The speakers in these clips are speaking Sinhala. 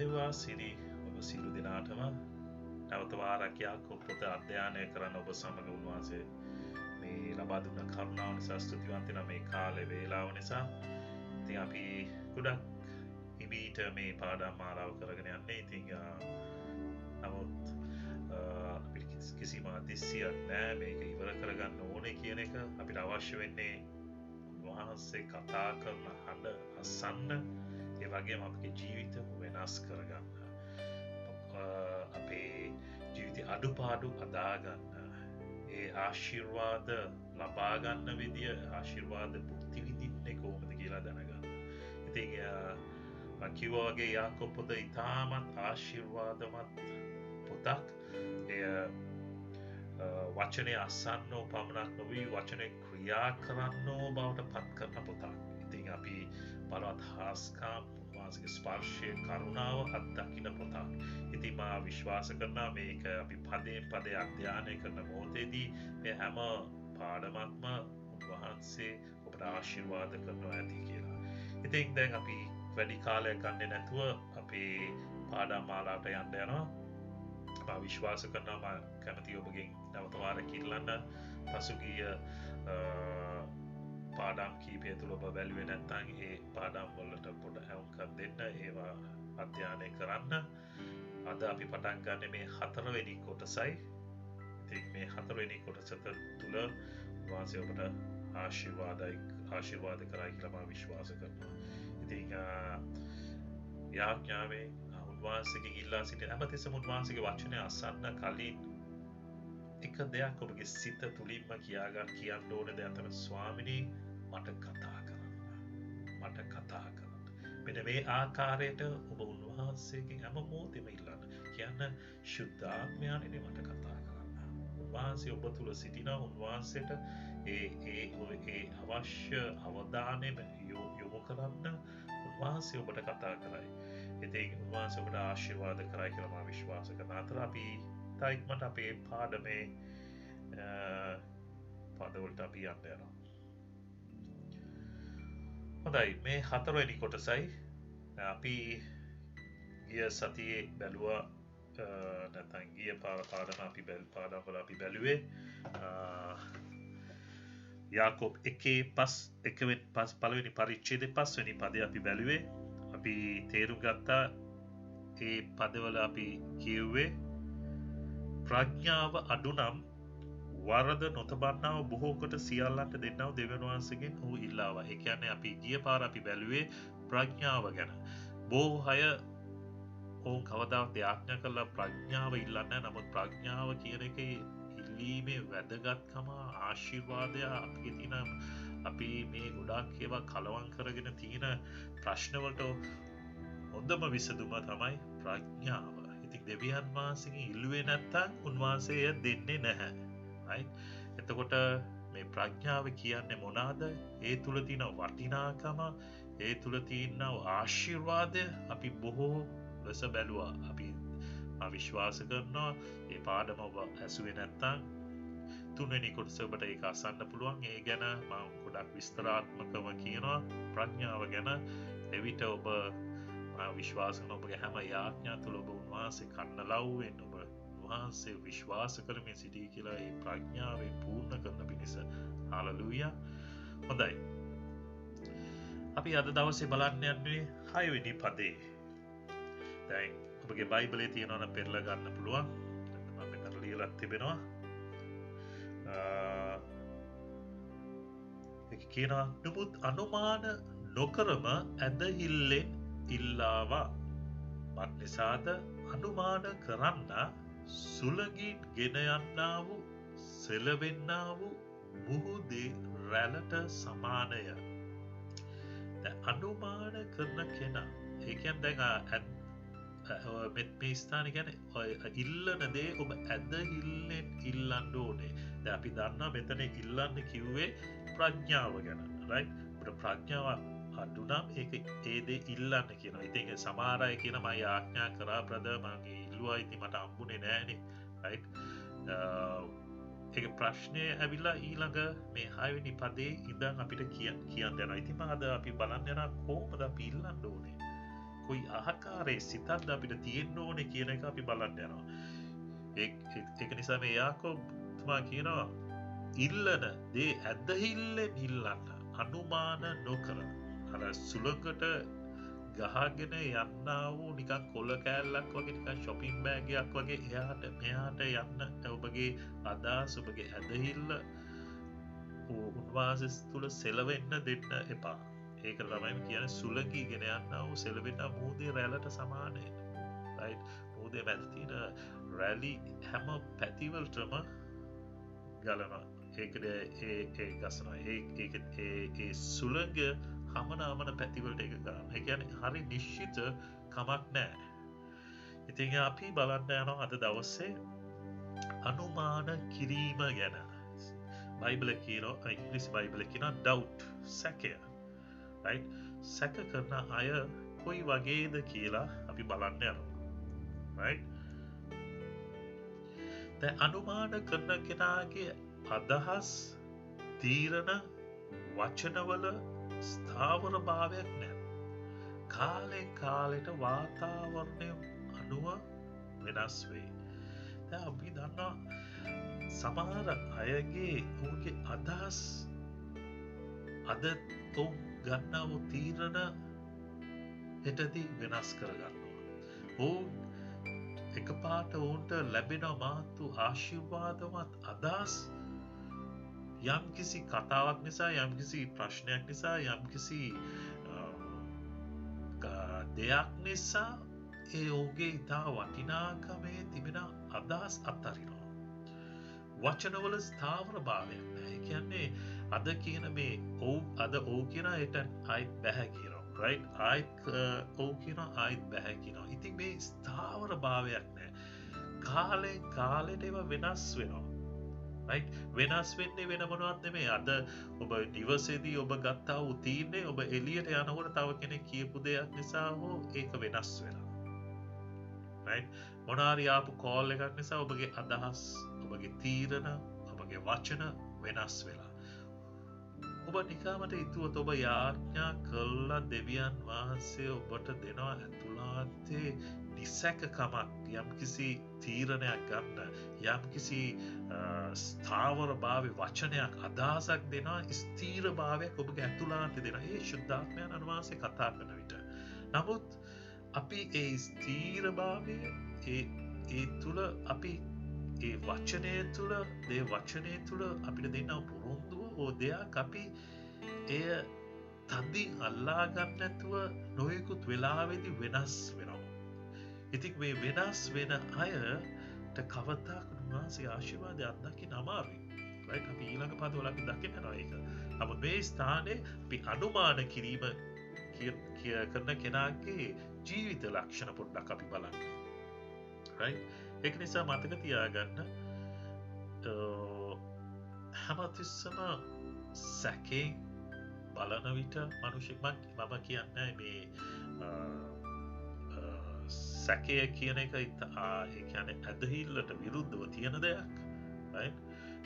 පතෙවා සිරි ඔබ සියලු දෙනාටම නැවත වාරයක් යාකෝබ් පොත අධ්‍යයනය කරන්න ඔබ සමග උන්වහන්සේ මේ ලබා දුන්න කරුණාව නිසා ස්තුතිවන්ත වෙනවා මේ කාලේ වේලාව නිසා. ඉතින් අපි ගොඩක් ඉබීට මේ පාඩම් මාලාව කරගෙන යන්නේ. ඉතින් නමුත් අපිට කිසිම අදිස්සියක් නැහැ මේක ඉවර කරගන්න ඕනේ කියන එක. අපිට අවශ්‍ය වෙන්නේ උන්වහන්සේ කතා කරන හඬ අසන්න, ඒ වගේම අපේ ජීවිත වෙනස් කරගන්න, අපේ ජීවිත අඩුපාඩු අදාගන්න, ඒ ආශිර්වාද ලබාගන්න විදිය, ආශිර්වාද භුක්ති විඳින්නේ කොහොමද කියලා දැනගන්න. ඉතින් කිව්වා වගේ යාකෝබ් පොත ඉතාමත් ආශිර්වාදමත් පොතක්. එය වචනය අසන්නෝ පමණක් නොවී වචනය ක්‍රියා කරන්නෝ බවට පත් කරන පොතක්. ඉතින් අපි බලවත් හාස්කාම් උන්වහන්සේගේ ස්පර්ශය කරුණාව අත්දකින පොතක්. ඉතින් මා විශ්වාස කරනවා මේක අපි පදයෙන් පදේ අධ්‍යයනය කරන මොහොතේදී මේ හැම පාඩමක්ම උන්වහන්සේ ඔබට ආශිර්වාද කරනවා ඇති කියලා. ඉතින් දැන් අපි වැඩි කාලයක් ගන්නේ නැතුව අපේ පාඩම් මාලාවට යන්න යනවා. මා විශ්වාස කරනවා මම කැමති ඔබගෙන් නැවත වාරයක් ඉල්ලන්න පසුගිය පාඩම් කීපය තුළ ඔබ බැලුවේ නැත්නම් ඒ පාඩම් වලට පොඩ ඇහුම්කන් දෙන්න, ඒවා අධ්‍යයනය කරන්න. අද අපි පටන් ගන්න මේ 4 වෙනි කොටසයි. ඉතින් මේ 4 වෙනි කොටස තුළ උන්වහන්සේ ඔබට ආශිර්වාද කරයි කියලා මම විශ්වාස කරනවා. ඉතින් යාඥාවේ උන්වහන්සේගෙන් ඉල්ලා සිටින හැමතිස්සෙම උන්වහන්සේගේ වචනය අසන්න කලින් එක දෙයක් ඔබගේ සිත තුලින්ම කියන්න ඕන දෙයක් තමයි, ස්වාමිනී මට කතා කරන්න. මෙන්න මේ ආකාරයට ඔබ උන්වහන්සේගෙන් හැම මොහොතෙම ඉල්ලන්න. කියන්න ශුද්ධාත්මයාණෙනි මට කතා කරන්න. උන්වහන්සේ ඔබ තුල සිටිනා, උන්වහන්සේට ඒ අවශ්‍ය අවධානය යොමු කරන්න උන්වහන්සේ ඔබට කතා කරයි. ඉතින් උන්වහන්සේ ඔබට ආශිර්වාද කරයි කියලා මම විශ්වාස කරනවා. අතර අපි ඉක්මනට අපේ පාඩමේ පදවලට අපි යන්න යනවා. හොඳයි, මේ 4 වෙනි කොටසයි. අපි ගිය සතියේ බැලුවා නැත්නම් ගිය පාඩම අපි බැලුවේ යාකෝබ් 1 පළවෙනි පරිච්ඡේදයේ 5 වෙනි පදය අපි බැලුවේ. අපි තේරුම් ගත්තා ඒ පදවල අපි කියුවේ ප්‍රඥාව අඩු නම් වරද නොතබන්නාව බොහෝ කොට සියල්ලන්ට දෙන්නව දෙවියන් වහන්සේගෙන් ඔහු ඉල්ලාවා. ඒ කියන්නේ අපි ගිය පාර අපි බැලුවේ ප්‍රඥාව ගැන. බොහෝ අය ඔවුන් කවදාවත් යාඥා කළා ප්‍රඥාව ඉල්ලන්නේ නැහැ. නමුත් ප්‍රඥාව කියන එකේ ඉල්ලීමේ වැදගත්කම, ආශිර්වාදය අපේ තියෙන අපි මේ ගොඩාක් ඒවා කලවම් කරගෙන තියෙන ප්‍රශ්නවලට හොඳම විසඳුම තමයි ප්‍රඥාව. ඉතින් දෙවියන් වහන්සේගෙන් ඉල්ලුවේ නැත්තම් උන්වහන්සේ එය දෙන්නේ නැහැ. right? එතකොට මේ ප්‍රඥාව කියන්නේ මොනවාද? ඒ තුල තියෙන වටිනාකම, ඒ තුල තියෙන ආශිර්වාදය අපි බොහෝ ලෙස බැලුවා. අපි විශ්වාස කරනවා මේ පාඩම ඔබ ඇසුවේ නැත්තම් 3 වෙනි කොටස ඔබට ඒක අසන්න පුළුවන්. ඒ ගැන මම ගොඩක් විස්තරාත්මකව කියනවා ප්‍රඥාව ගැන. එවිට ඔබ විශ්වාස කරන ඔබගේ හැම යාඥා තුළ ඔබ උන්වහන්සේ කන්න ලව්වෙන් ඔබ උන්වහන්සේ විශ්වාස කරමින් සිටී කියලා ඒ ප්‍රඥාවෙන් පූර්ණ කරන පිණිස. හාලෙලූයා. හොඳයි. අපි අද දවසේ බලන්න යන්නේ 6 වෙනි පදේ. දැන් ඔබගේ බයිබලයේ තියෙනවා නම් පෙරලා ගන්න පුළුවන්. මම මෙතන ලියලා තිබෙනවා. කියනවා නමුත් අනුමාන නොකරම ඇදහිල්ලෙන් ඉල්ලාවා. මත් නිසාද අනුමාන කරන්න සුළඟින් ගෙන යන්නා වූ සෙලවෙන්නා වූ මුහුදේ රැළට සමානය. අනුමාන කරන කෙනා, ඒ කියන්නේ දැන් මේ ස්ථාන කියන්නේ ඉල්ලන දේ ඔබ ඇදහිල්ලෙන් ඉල්ලන්න ඕනේ. දැන් අපි දන්නවා මෙතන ඉල්ලන්න කිව්වේ ප්‍රඥාව ගැන. right? අපේ ප්‍රඥාව අඩු නම් ඒ දේ ඉල්ලන්න කියනවා. ඉතින් සමහර අය කියන මම ආඥා කරා බ්‍රදර් මම ඉල්ලුවා ඉතින් මට හම්බුනේ නෑනේ. right? ඒක ප්‍රශ්නේ ඇවිල්ලා ඊළඟ මේ 6 වෙනි පදේ ඉඳන් අපිට කියන්න යනවා. ඉතින් අද අපි බලන්න යනවා කොහොමද අපි ඉල්ලන්න ඕනේ. කොයි ආකාරයේ සිතක්ද අපිට තියෙන්න ඕනේ කියන එක අපි බලන්න යනවා. ඒක නිසා මේ යාකෝබ්තුමා කියනවා ඉල්ලන දේ ඇදහිල්ලෙන් ඉල්ලන්න අනුමාන නොකර. අර සුළඟට ගහගෙන යන්නා වූ නිකන් කොළ කෑල්ලක් වගේ නිකන් shopping bag එකක් වගේ එහාට මෙහාට යන්න ඔබගේ අදහස් ඔබගේ ඇදහිල්ල උන්වහන්සේ තුල සෙලවෙන්න දෙන්න එපා. ඒක තමයි කියන්නේ සුළඟීගෙන යන්නා වූ සෙලවෙන්න මූදේ රැළට සමානයි. right? මූදේ මැද තියෙන රැලි හැම පැතිවලටම ගලනවා. ඒකද ඒ ගසනවා. ඒ සුළඟ හමනාමන පැතිවලට එක ගන්න. ඒ කියන්නේ හරි නිශ්චිත කමක් නැහැ. ඉතින් අපි බලන්න යනවා අද දවසේ අනුමාන කිරීම ගැන. බයිබලයේ කියනවා ඉංග්‍රීසි බයිබලයේ කියනවා doubt සැකය. right? සැක කරන අය කොයි වගේද කියලා අපි බලන්න යනවා. right? දැන් අනුමාන කරන කෙනාගේ අදහස් තීරණ වචනවල ස්ථාවර භාවයක් නැහැ. කාලෙන් කාලෙට වාතාවරණය අනුව වෙනස් වෙයි. දැන් අපි දන්නවා සමහර අයගේ ඔවුන්ගේ අදහස් අද ඔවුන් ගන්නා වූ තීරණ හෙටදී වෙනස් කරගන්නවා. ඔවුන් එකපාරට ඔවුන්ට ලැබෙන මාතු ආශිර්වාදවත් අදහස් යම්කිසි කතාවක් නිසා යම්කිසි ප්‍රශ්නයක් නිසා යම්කිසි දෙයක් නිසා ඒ ඔහුගේ ඉතා වටිනාකමේ තිබෙන අදහස් අත්හරිනවා. වචනවල ස්ථාවර භාවයක් නැහැ. ඒ කියන්නේ අද කියන මේ අද ඔව් කියන එට ආයිත් බෑ කියනවා. right? ආයිත් ඔව් කියන ආයිත් බෑ කියනවා. ඉතින් මේ ස්ථාවර භාවයක් නැහැ. කාලෙන් කාලෙට ඒවා වෙනස් වෙනවා. right? වෙනස් වෙන්නේ වෙන මොනවත් නෙමෙයි. අද ඔබ නිවසේදී ඔබ ගත්තා වූ තීරණය ඔබ එළියට යනකොට තව කෙනෙක් කියපු දෙයක් නිසා හෝ ඒක වෙනස් වෙනවා. right? මොනාරි ආපු කෝල් එකක් නිසා ඔබගේ අදහස්, ඔබගේ තීරණ, ඔබගේ වචන වෙනස් වෙලා. ඔබ නිකමට හිතුවොත් ඔබ යාඥා කළා දෙවියන් වහන්සේ ඔබට දෙනවා ඇතුළාන්තේ නිසැකකමක් යම්කිසි තීරණයක් ගන්න යම්කිසි ස්ථාවර භාවයේ වචනයක් අදහසක් දෙනවා ස්ථීර භාවයක් ඔබගේ ඇතුළාන්තේ දෙනවා. ඒ ශුද්ධාත්මයන් වහන්සේ කතා කරන විට. නමුත් අපි ඒ ස්ථීර භාවය ඒ තුල අපි ඒ වචනය තුල අපිට දෙන්න පොරොන්දුව ඕ දෙයක් අපි එය තදින් අල්ලා ගන්න නැතුව නොයෙකුත් වෙලාවෙදී වෙනස් වෙනවා. ඉතින් මේ වෙනස් වෙන අයට කවදාක උන්වහන්සේ ආශිර්වාදය අත්දකින්න අමාරුයි. right? අපි ඊළඟ පදවල අපි දකින්න යනවා ඒක. නමුත් මේ ස්ථානයේ අපි අනුමාන කිරීම කරන කෙනාගේ ජීවිත ලක්ෂණ පොඩ්ඩක් අපි බලන්න. right? ඒක නිසා මතක තියාගන්න හැමතිස්සම සැකේ බලන විට මනුෂ්‍යෙක් මම කියන්නේ මේ සැකය කියන එක ඒ කියන්නේ ඇදහිල්ලට විරුද්ධව තියෙන දෙයක්. right?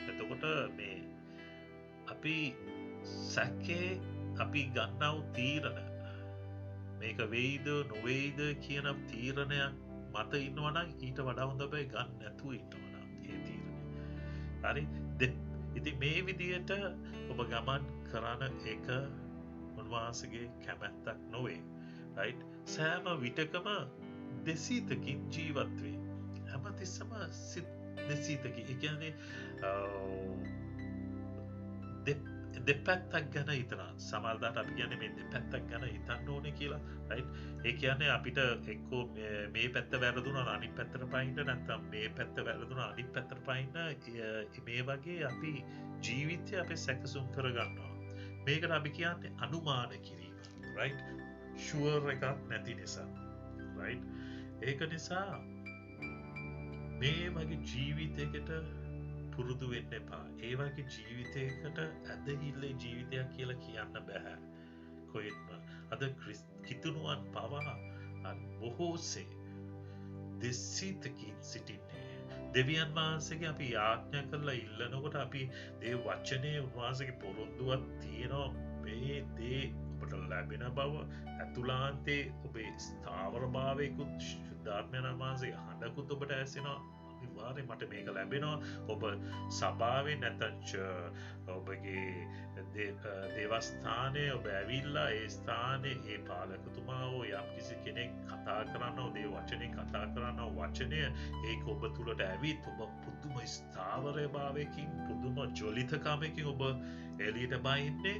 එතකොට මේ අපි සැකේ අපි ගන්නා වූ තීරණ මේක වෙයිද නොවේද කියන තීරණයක් මත ඉන්නවා නම් ඊට වඩා හොඳ බෑ ගන්න නැතුව ඉන්නවා නම් ඒ තීරණය. හරි? ඉතින් මේ විදිහට ඔබ ගමන් කරන එක උන්වහන්සේගේ කැමැත්තක් නොවේ. right? සෑම විටකම දෙසීතකින් ජීවත් වේ. හැමතිස්සම දෙසීතකින්. ඒ කියන්නේ දෙපැත්තක් ගැන හිතනවා. සමහරවිට අපි කියන්නේ මේ දෙපැත්තක් ගැන හිතන්න ඕනේ කියලා. right? ඒ කියන්නේ අපිට එක්කෝ මේ පැත්ත වැරදුනා අනිත් පැත්තට පයින්න නැත්නම් මේ පැත්ත වැරදුනා අනිත් පැත්තට පයින්න මේ වගේ අපි ජීවිතය අපි සැකසුම් කරගන්නවා. මේකට අපි කියන්නේ අනුමාන කිරීම. right? sure එකක් නැති නිසා. right? ඒක නිසා මේ වගේ ජීවිතයකට පුරුදු වෙන්න එපා. ඒ වගේ ජීවිතයකට ඇදහිල්ලේ ජීවිතයක් කියලා කියන්න බෑ. කොහෙත්ම අද කිතුණුවන් පවා බොහෝසේ දෙසිතකින් සිටින්නේ. දෙවියන් වහන්සේගේ අපි යාඥා කරලා ඉල්ලනකොට අපි ඒ වචනේ උන්වහන්සේගේ පොරොන්දුවක් තියෙනවා මේ දේ ඔබට ඔබට ලැබෙන බව ඇතුලාන්තේ ඔබේ ස්ථාවරභාවයකුත් ශුද්ධාත්මයන් වහන්සේ හඬකුත් ඔබට ඇසෙනවා අනිවාර්ය මට මේක ලැබෙනවා ඔබ සභාවෙන් නැතංච ඔබගේ දේවස්ථානය ඔබ ඇවිල්ලා ඒ ස්ථානය ඒ පාලකතුමා හෝ යම් කිසි කෙනෙක් කතා කරන්න දේ වචනය කතා කරන්න වචනය ඒක ඔබ තුළට ඇවිත් ඔබ පුදුම ස්ථාවරය භාවයකින් පුදුම ජොලිතකාමයකින් ඔබ එලියට බයින්නේ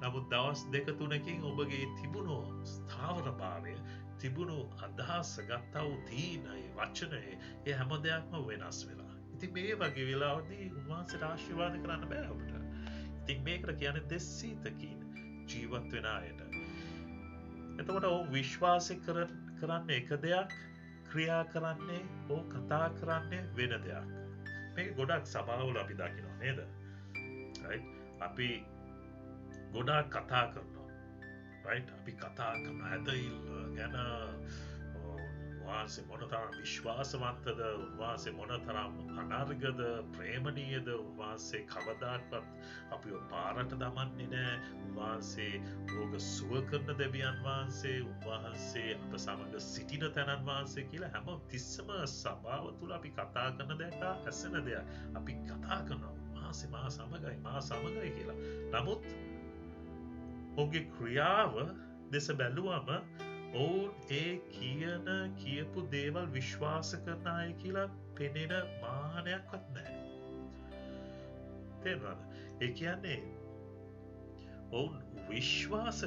නමුත් දවස් දෙක තුනකින් ඔබගේ තිබුණු ස්ථාවර භාවය තිබුණු අදහස ගත්තාව තීනයි වචනය ඒ හැම දෙයක්ම වෙනස් වෙලා ඉති මේ වගේ වෙලාවදී උන්වහන්සේට ආශිර්වාද කරන්න බෑ ඔබට ඉතින් මේකට කියන දෙස්සීතකින් ජීවත් වෙන අයට එතකොට ඔවුන් විශ්වාසය කරන්න එක දෙයක් ක්‍රියා කරන්නේ ඕ කතා කරන්නේ වෙන දෙයක් මේ ගොඩක් සභාවල අපි දකිනවා නේද අපි ගොඩාක් කතා කරනවා අපි කතා කරන ඇදඉල්ල ගැන උන්වහන්සේ මොනතරම් විශ්වාසවන්තද උන්වහන්සේ මොනතරම් අනර්ගද ප්‍රේමණීයද උන්වහන්සේ කවදාක්වත් අපි පාරට දමන්නේ නෑ උන්වහන්සේ රෝග සුව කරන දෙවියන් වහන්සේ උන්වහන්සේ අප සමඟ සිටින තැනන් වහන්සේ කියලා හැම තිස්සම සභාව තුළ අපි කතා කරන දෙයට ඇසෙන දෙයක් අපි කතා කරනවා උන්වහන්සේ මා සමගයි කියලා නමුත් ඔහුගේ ක්‍රියාව දෙස බැලුවම ඔවුන් ඒ කියපු දේවල් විශ්වාස කරන අය කියලා පෙනෙන මානයක්වත් නෑ තේරෙනවද ඒ කියන්නේ ඔවුන් විශ්වාස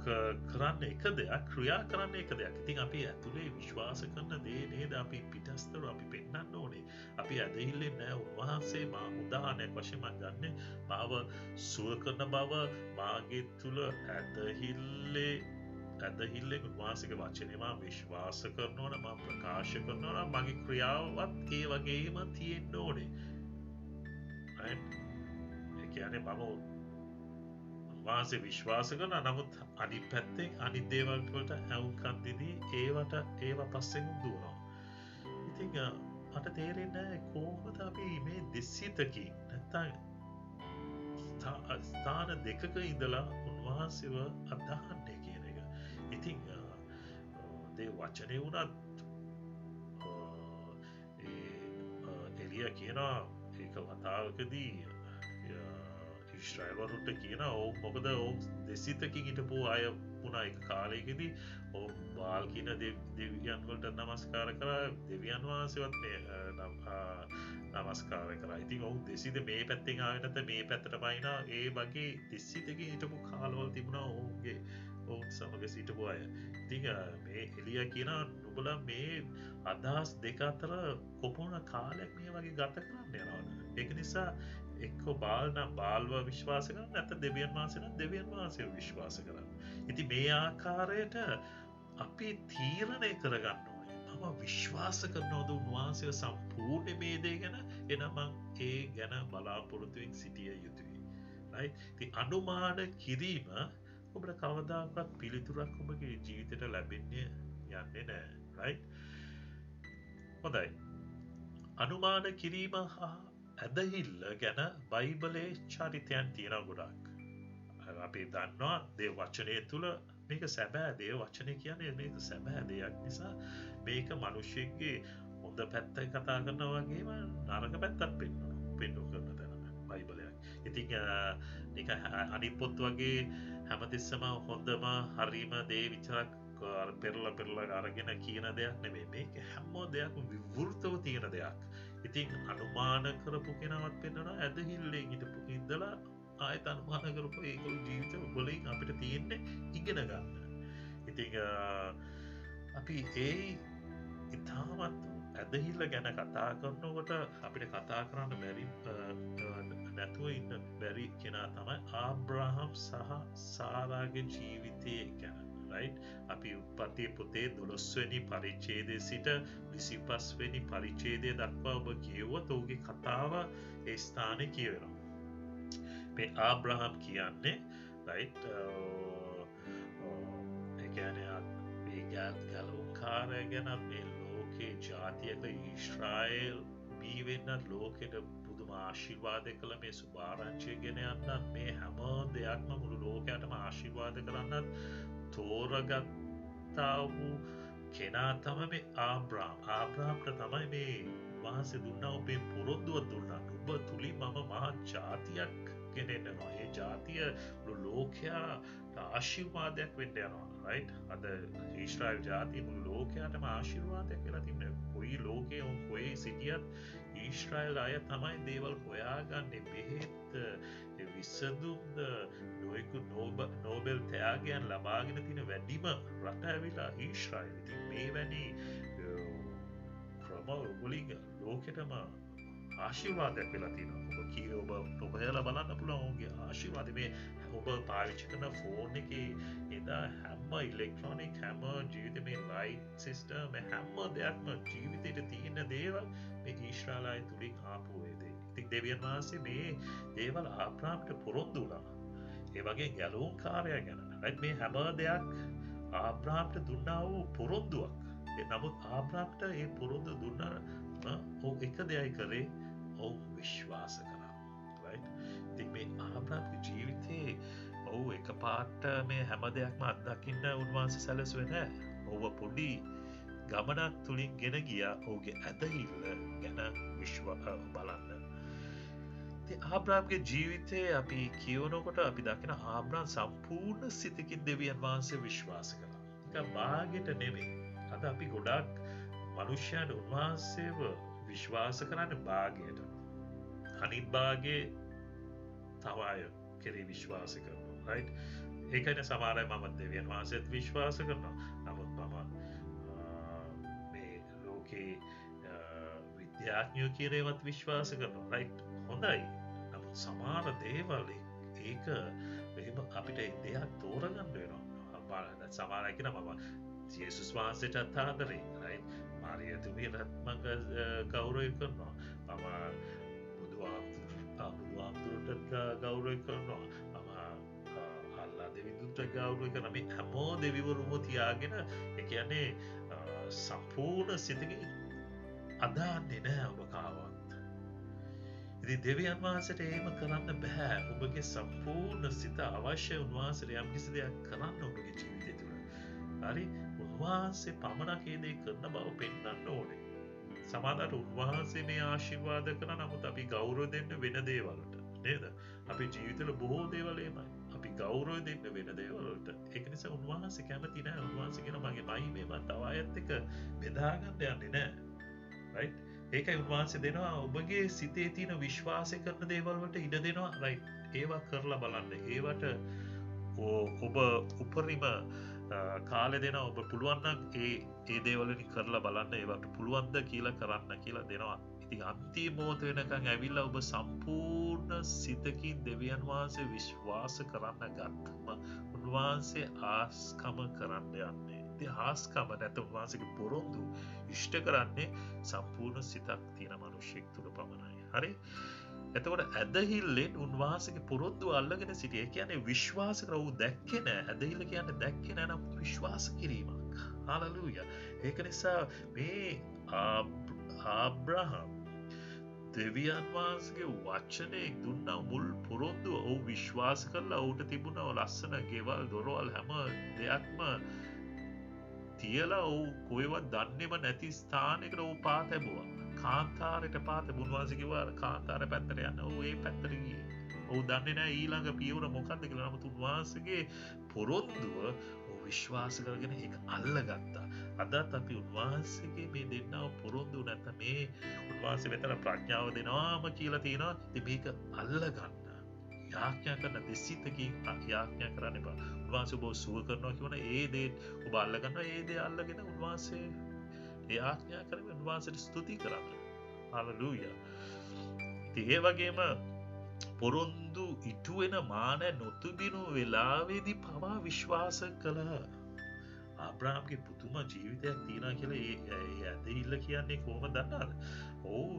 කරන්න එක දෙයක් ක්‍රියා කරන්න එක දෙයක් ඉතින් අපි ඇතුළේ විශ්වාස කරන දේ නේද අපි පිටස්තර අපි පෙන්නන්න ඕනේ අපි ඇදහිල්ලෙන් නෑ උන්වහන්සේ මා උදාහරණයක් වශයෙන් මම ගන්න මාව සුව කරන බව මාගේ තුල ඇදහිල්ලෙන් උන්වහන්සේගේ වචනේ මම විශ්වාස කරනවා නම් මම ප්‍රකාශ කරනවා නම් මගේ ක්‍රියාවත් ඒ වගේම තියෙන්න ඕනේ ඒ කියන්නේ මම වාසේ විශ්වාස කරන නමුත් අනි පැත්තෙන් අනි දේවල් වලට ඇවුම්කන් දෙදී ඒවා පස්සෙන් දුවනවා. ඉතින් මට තේරෙන්නේ නැහැ කොහොමද අපි මේ දෙසිතකින් නැත්තම් ස්ථාන දෙකක ඉඳලා උන්වහන්සේව අදහන්නේ කියන එක. ඉතින් දේ වචනේ වුණත් එලියා කියනවා ඒක වතාවකදී ශ්‍රයවරුට කියන ඔවු මොකද ඔවු දෙසිතකින් හිටපු අය වුණා එක කාලයකදී ඔවු බාල් කියන දෙවියන්වලට නමස්කාර කරා දෙවියන් වහන්සේවත් නමස්කාර කරා ඉතින් ඔවු දෙසිත මේ පැත්තෙන් ආවේ නැත්නම් මේ පැත්තට පයින්නා ඒ වගේ දෙසිතකින් හිටපු කාලවල තිබුණා ඔවුන්ගේ ඔවුන් සමග සිටපු අය ඉතින් මේ එලියා කියන නුඹලා මේ අදහස් දෙක අතර කොපමණ කාලයක් මේ වගේ ගත කරන්න යනවද ඒක නිසා එක්ක බාල් නම් බාල්ව විශ්වාස කරන්න නැත්නම් දෙවියන් වහන්සේ නම් දෙවියන් වහන්සේව විශ්වාස කරන්න. ඉතින් මේ ආකාරයට අපි තීරණය කරගන්න ඕනේ. මම විශ්වාස කරනවද උන්වහන්සේව සම්පූර්ණ මේ දේ ගැන එනනම් ඒ ගැන බලාපොරොත්තුෙන් සිටිය යුතුයි. right? ඉතින් අනුමාන කිරීම ඔබට කවදාකවත් පිළිතුරක් ඔබගේ ජීවිතයට ලැබෙන්නේ යන්නේ නැහැ. right? හොඳයි. අනුමාන කිරීම හා ඇදහිල්ල ගැන බයිබලේ චරිතයන් තියෙන ගොඩක් අපි දන්නවා දේ වචනය තුළ මේක සැබෑ දේ වචනය කියන්නේ මේක සැබෑ දෙයක් නිසා මේක මනුෂ්‍යයෙක්ගේ හොඳ පැත්ත කතා කරන වගේම නරක පැත්තත් පෙන්නු කරන තැන බයිබලයක් ඉතින් නික අනිත් පොත් වගේ හැමතිස්සම හොඳම හරිම දේ විචරක් පෙරලා අරගෙන කියන දෙයක් නෙමෙයි මේක හැම දෙයක් විවෘතව තියෙන දෙයක් ඉතින් අනුමාන කරපු කෙනාවත් පෙන්වනවා ඇදහිල්ලෙන් හිටපු ඉඳලා ආයෙත් අනුමාන කරපු ඒගොල්ලෝ ජීවිත වලින් අපිට තියෙන්නේ ඉගෙන ගන්න. ඉතින් අපි ඒ ඉතාමත් ඇදහිල්ල ගැන කතා කරනකොට අපිට කතා කරන්න බැරි නැතුව ඉන්න බැරි කෙනා තමයි ආබ්‍රහම් සහ සාරාගේ ජීවිතය ගැන. right? අපි උප්පත්තියේ පොතේ 12 වෙනි පරිච්ඡේදයේ සිට 25 වෙනි පරිච්ඡේදය දක්වා ඔබ කියවුවොත් ඔහුගේ කතාව ඒ ස්ථානයේ කියවෙනවා. මේ ආබ්‍රහම් කියන්නේ right ඒ කියන්නේ මේ ගලවුම්කාරය ගැන මේ ලෝකේ ජාතියක ඊශ්‍රායෙල් බී වෙන්න ලෝකෙට පුදුම ආශිර්වාද කළ මේ සුභාරංචිය ගෙන යන්නත් මේ හැම දෙයක්ම මුළු ලෝකයටම ආශිර්වාද කරන්නත් තෝරගත්තා වූ කෙනා තම මේ ආබ්‍රාම්ට තමයි මේ වහන්සේ දුන්නා ඔබේ පොරොන්දුව දුන්නා ඔබ තුළින් මම මහා ජාතියක් ගෙනෙන්නවා ඒ ජාතිය මුළු ලෝකයා ආශිර්වාදයක් වෙන්න යනවා රයිට් අද ඊශ්‍රායල් ජාතිය මුළු ලෝකයාටම ආශිර්වාදයක් වෙලා තිබෙනවා කොයි ලෝකයේ කොයි සිටියත් ඊශ්‍රායල් අය තමයි දේවල් හොයාගන්නේ බෙහෙත් විසඳුම්ද නොයෙකුත් නෝබෙල් ත්‍යාගයන් ලබාගෙන තියෙන වැඩිම රට ඇවිලා ඊශ්‍රායල්. ඉතින් මේ වැනි ක්‍රම වලින් ලෝකෙටම ආශිර්වාදයක් වෙලා තියෙනවා. ඔබ කී ඔබ හොයලා බලන්න පුළුවන් ඔහුගේ ආශිර්වාද මේ ඔබ පාවිච්චි කරන ෆෝන් එකේ එදා හැම ඉලෙක්ට්‍රොනික හැම ජීවිතේ මේ ලයිට් සිස්ටම් හැම දෙයක්ම ජීවිතේට තියෙන දේවල් මේ ඊශ්‍රායල් අය තුලින් ආපු දේ. ඉතින් දෙවියන් වහන්සේ මේ දේවල් ආබ්‍රාම්ට පොරොන්දු වුණා. ඒ වගේ ගැලවුම් කාර්යය ගැන. රයිට් මේ හැම දෙයක් ආබ්‍රාම්ට දුන්නා වූ පොරොන්දුවක්. නමුත් ආබ්‍රාම්ට ඒ පොරොන්දු දුන්නා ඔහු එක දෙයයි කරේ ඔහු විශ්වාස කරා. රයිට් ඉතින් මේ ආබ්‍රාම්ගේ ජීවිතේ ඔහු එකපාරට මේ හැම දෙයක්ම අත්දකින්න උන්වහන්සේ සැලසුවේ නැහැ. ඔහුව පොඩි ගමනක් තුලින් ගෙන ගියා ඔහුගේ ඇදහිල්ල ගැන බලන්න. ඉතින් ආබ්‍රාම්ගේ ජීවිතේ අපි කියවනකොට අපි දකින ආබ්‍රාම් සම්පූර්ණ සිතකින් දෙවියන් වහන්සේ විශ්වාස කළා. ඒක භාගයට නෙමෙයි. අද අපි ගොඩක් මනුෂ්‍යයන් උන්වහන්සේව විශ්වාස කරන්නේ භාගයට. අනිත් භාගයේ තව අය කෙරේ විශ්වාස කරනවා. රයිට් ඒකනේ සමහර අය මම දෙවියන් වහන්සේත් විශ්වාස කරනවා. නමුත් මම මේ ලෝකේ විද්‍යාඥයෝ කියන ඒවත් විශ්වාස කරනවා. රයිට් හොඳයි. නමුත් සමහර දේවල් ඒක එහෙම අපිට දෙයක් තෝරගන්න වෙනවා. සමහර අය කියනවා මම ජේසුස් වහන්සේට ආදරේ. රයිට් මාරියතුමියටත් මම ගෞරවය කරනවා. මම බුදුහාමුදුරට ගෞරවය කරනවා. දෙවිදුන්ට ගෞරවය කරන මේ හැමෝ දෙවිවරුම තියාගෙන ඒ කියන්නේ සම්පූර්ණ සිතකින් අදාන්නේ නැහැ ඔබ කාවත්. ඉතින් දෙවියන් වහන්සේට එහෙම කරන්න බෑ. ඔබගේ සම්පූර්ණ සිත අවශ්‍ය උන්වහන්සේට යම් කිසි දෙයක් කරන්න ඔබගේ ජීවිතය තුළ. හරි උන්වහන්සේ පමණක් ඒ දේ කරන බව පෙන්වන්න ඕනේ. සමහරවිට උන්වහන්සේ මේ ආශිර්වාද කරන නමුත් අපි ගෞරව දෙන්න වෙන දේවල්ට නේද? අපේ ජීවිතවල බොහෝ දේවල් එහෙමයි. අපි ගෞරව දෙන්න වෙන දේවල්ට. ඒක නිසා උන්වහන්සේ කැමති නැහැ. උන්වහන්සේ කියන මගේ මහිමේ මම තව අයත් එක්ක බෙදා ගන්න යන්නේ නැහැ. රයිට්? ඒකයි උන්වහන්සේ දෙනවා ඔබගේ සිතේ තියෙන විශ්වාසය කරන දේවල් වලට ඉඩ දෙනවා. රයිට්? ඒවා කරලා බලන්න. ඒවට ඔබ උපරිම කාලය දෙනවා. ඔබ පුළුවන් නම් ඒ දේවල් වලින් කරලා බලන්න. ඒවට පුළුවන්ද කියලා කරන්න කියලා දෙනවා. ඉතින් අන්තිම මොහොත වෙනකන් ඇවිල්ලා ඔබ සම්පූර්ණ සිතකින් දෙවියන් වහන්සේ විශ්වාස කරන්න ගත්තම උන්වහන්සේ ආස්කම කරන්න යන්නේ. ඉතින් ආස්කම නැත්නම් උන්වහන්සේගේ පොරොන්දු ඉෂ්ට කරන්නේ සම්පූර්ණ සිතක් තියෙන මිනිසෙක් තුල පමණයි. හරි? එතකොට ඇදහිල්ලෙන් උන්වහන්සේගේ පොරොන්දු අල්ලගෙන සිටිය. ඒ කියන්නේ විශ්වාස කරව දැක්කේ නැහැ. ඇදහිල්ල කියන්නේ දැක්කේ නැහැ නම් විශ්වාස කිරීමක්. හalleluya. ඒක නිසා මේ ආබ්‍රහම් දෙවියන් වහන්සේගේ වචනේ දුන්න මුල් පොරොන්දුව ඔහු විශ්වාස කරලා ඔහුට තිබුණා ලස්සන ගෙවල් දොරවල් හැම දෙයක්ම තියලා ඔහු කොහෙවත් දන්නේම නැති ස්ථානයකට ඔහු පා තැබුවා. කාන්තාරයට පා තැබුණු වහන්සේ කිව්වා කාන්තාර පැත්තට යන්න. ඔහු ඒ පැත්තට ගියේ. ඔහු දන්නේ නැහැ ඊළඟ පියවර මොකක්ද කියලා. නමුත් උන්වහන්සේගේ පොරොන්දුව ඔහු විශ්වාස කරගෙන ඒක අල්ලගත්තා. අදත් අපි උන්වහන්සේගේ මේ දෙන්නව පොරොන්දු නැත්නම් මේ උන්වහන්සේ මෙතන ප්‍රඥාව දෙනවාම කියලා තියෙනවා. ඉතින් මේක අල්ලගන්න. යාඥා කරන දෙසිතකින් යාඥා කරන්න එපා. උන්වහන්සේ ඔබ සුව කරනවා කියන ඒ දේ ඔබ අල්ලගන්නවා. ඒ දේ අල්ලගෙන උන්වහන්සේ යාඥා කරගෙන උන්වහන්සේට ස්තුති කරන්න. හalleluya. ඉතින් ඒ වගේම පොරොන්දු ඉටු වෙන මාන නොතිබුණු වෙලාවේදී පවා විශ්වාස කළා. ආබ්‍රාම්ගේ පුදුම ජීවිතයක් තියෙනවා කියලා ඒ ඇදහිල්ල කියන්නේ කොහොමද දන්නවද? ඔව්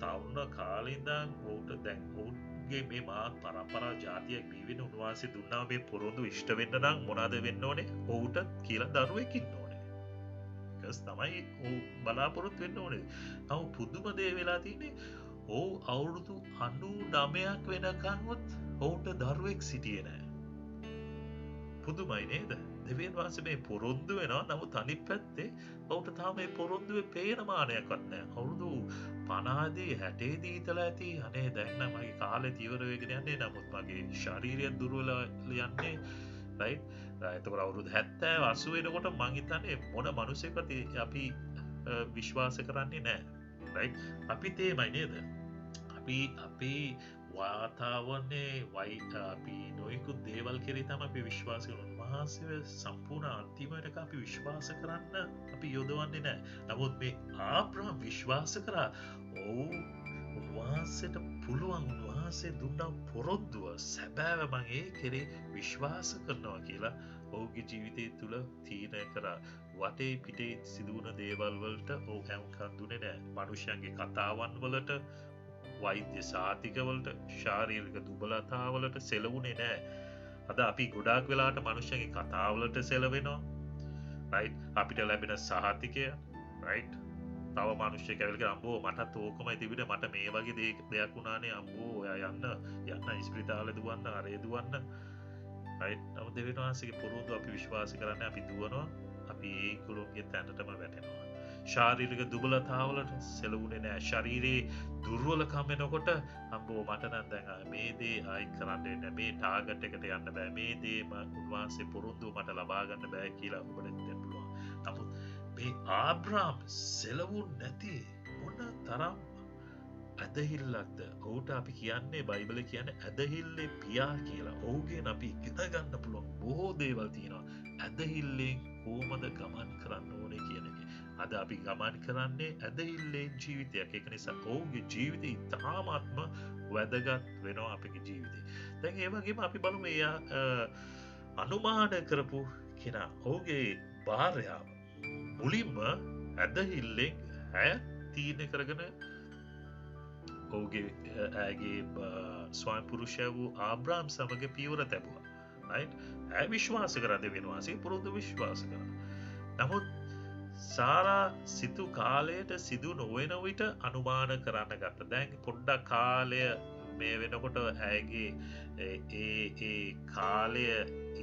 තරුණ කාලේ ඉඳන් ඔහුට දැන් ඔහුගේ මේ මහත් පරම්පරා ජාතියක් බිහි වෙන උන්වහන්සේ දුන්නා මේ පොරොන්දු ඉෂ්ට වෙන්න නම් මොනවද වෙන්න ඕනේ? ඔහුට කියලා දරුවෙක් ඉන්න ඕනේ. ඒකස් තමයි ඔහු බලාපොරොත්තු වෙන්න ඕනේ. නමුත් පුදුම දේ වෙලා තියෙන්නේ ඔහු අවුරුදු 99ක් වෙනකන්වත් ඔවුන්ට දරුවෙක් සිටියේ නෑ. පුදුමයි නේද? දෙවියන් වහන්සේ මේ පොරොන්දු වෙනවා. නමුත් අනිත් පැත්තේ ඔහුට තාම මේ පොරොන්දුවේ පේන මානයක්වත් නෑ. අවුරුදු 50දී 60දී ඉඳලා ඇති. අනේ දැන් නම් මගේ කාලේ ඉවර වෙගෙන යන්නේ. නමුත් මගේ ශාරීරිය දුර්වල යන්නේ. රයිට්? එතකොට අවුරුදු 70 80 වෙනකොට මං හිතන්නේ මොන මිනිසෙක්වත් අපි විශ්වාස කරන්නේ නෑ. රයිට්? අපිත් එහෙමයි නේද? අපි වාතාවරණයේ අපි නොයෙකුත් දේවල් කෙරෙහි තමයි අපි විශ්වාස කරන්නේ. උන්වහන්සේ සම්පූර්ණ අන්තිම වෙනකම් අපි විශ්වාස කරන්න අපි යොදවන්නේ නැහැ. නමුත් මේ ආබ්‍රහම් විශ්වාස කරා. උන්වහන්සේට පුළුවන්, උන්වහන්සේ දුන්නා පොරොන්දුව සැබෑව මම ඒ කෙරේ විශ්වාස කරනවා කියලා ඔහුගේ ජීවිතය තුළ තීරණය කරා. වටේ පිටේ සිදුවන දේවල් වලට ඔහු හැමකම් දුන්නේ නැහැ. මනුෂ්‍යයන්ගේ කතාවන් වලට, වෛද්‍ය සාතිකවලට, ශාරීරික දුබලතාවලට සෙලවුනේ නෑ. අද අපි ගොඩාක් වෙලාට මනුෂ්‍යයන්ගේ කතාවලට සෙලවෙනවා. රයිට්? අපිට ලැබෙන සහතිකය, රයිට්? තව මනුෂ්‍යයෙක් ඇවිල්ලා අම්බෝ මටත් ඕකමයි තිබුණේ, මට මේ වගේ දෙයක් වුණානේ අම්බෝ, ඔයා යන්න ඉස්පිරිතාලේ දුවන්න, අරේ දුවන්න. රයිට්? නමුත් දෙවියන් වහන්සේගේ පොරොන්දු අපි විශ්වාස කරන්නේ, අපි දුවනවා, අපි ඒගොල්ලෝගේ තැනටම වැටෙනවා. ශාරීරික දුබලතාවලට සෙලවුනේ නෑ. ශරීරයේ දුර්වලකම් වෙනකොට අම්බෝ මට නම් දැන් මේ දේ ආයි කරන්න වෙන්නේ, මේ ටාගට් එකට යන්න බෑ, මේ දේ උන්වහන්සේ පොරොන්දුව මට ලබා ගන්න බෑ කියලා ඔබට හිතෙන්න පුළුවන්. නමුත් මේ ආබ්‍රහම් සෙලවුන් නැති මොන තරම් ඇදහිල්ලක්ද. ඔහුට අපි කියන්නේ, බයිබලේ කියන්නේ ඇදහිල්ලේ පියා කියලා. ඔහුගෙන් අපි ඉගෙන ගන්න පුළුවන් බොහෝ දේවල් තියෙනවා. ඇදහිල්ලෙන් කොහොමද ගමන් කරන්න ඕනේ කියන එක. අද අපි ගමන් කරන්නේ ඇදහිල්ලේ ජීවිතයක්. ඒක නිසා ඔහුගේ ජීවිතය ඉතාමත්ම වැදගත් වෙනවා අපගේ ජීවිතේ. දැන් ඒ වගේම අපි බලමු එයා අනුමාන කරපු කෙනා, ඔහුගේ භාර්යාව මුලින්ම ඇදහිල්ලෙන් ඇය තීරණය කරගෙන ඔහුගේ ඇගේ ස්වාමි පුරුෂයා වූ ආබ්‍රහම් සමග පියවර තැබුවා. රයිට්? ඇය විශ්වාස කරා දෙවියන් වහන්සේ පොරොන්දු විශ්වාස කරා. නමුත් සාරා සිතු කාලයට සිදු නොවන විට අනුමාන කරන්න ගත්තා. දැන් පොඩ්ඩක් කාලය මේ වෙනකොට ඇයගේ ඒ කාලය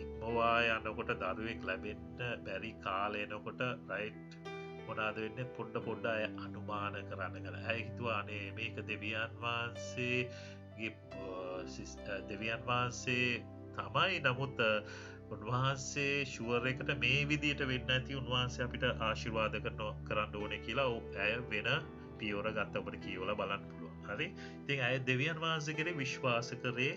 ඉක්මවා යනකොට, දරුවෙක් ලැබෙන්න බැරි කාලය එනකොට, රයිට්, මොනවද වෙන්නේ? පොඩ්ඩ අය අනුමාන කරන්න ගලා. ඇය හිතුවා අනේ මේක දෙවියන් වහන්සේ තමයි. නමුත් උන්වහන්සේ ෂුවර් එකට මේ විදියට වෙන්න ඇති, උන්වහන්සේ අපිට ආශිර්වාද කරන්න ඕනේ කියලා ඇය වෙන පියවර ගත්ත. ඔබට කියවලා බලන්න පුළුවන්. හරි? ඉතින් ඇය දෙවියන් වහන්සේ කෙරේ විශ්වාස කරේ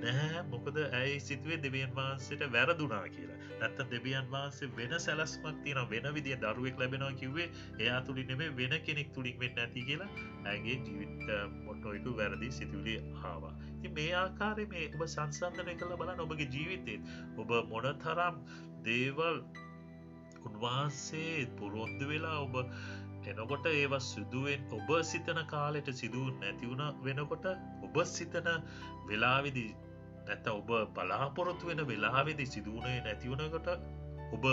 නැහැ. මොකද ඇය සිතුවේ දෙවියන් වහන්සේට වැරදුනා කියලා. නැත්තම් දෙවියන් වහන්සේ වෙන සැලැස්මක් තියෙනවා, වෙන විදිය දරුවෙක් ලැබෙනවා කිව්වේ එයා තුලින් නෙමෙයි වෙන කෙනෙක් තුලින් වෙන්න ඇති කියලා ඇයගේ ජීවිත මොට්ටෝයික වැරදි සිතුවිලි ආවා. ඉතින් මේ ආකාරයේ මේ ඔබ සංසන්දනය කරලා බලන්න ඔබගේ ජීවිතේ ඔබ මොනතරම් දේවල් උන්වහන්සේ පොරොන්දු වෙලා ඔබ එනකොට ඒවා සිදුවෙන් ඔබ සිතන කාලෙට සිදු නැති වුණ වෙනකොට, ඔබ සිතන වෙලාවේදී නැත්නම් ඔබ බලාපොරොත්තු වෙන වෙලාවේදී සිදුුනේ නැති වුණකොට, ඔබ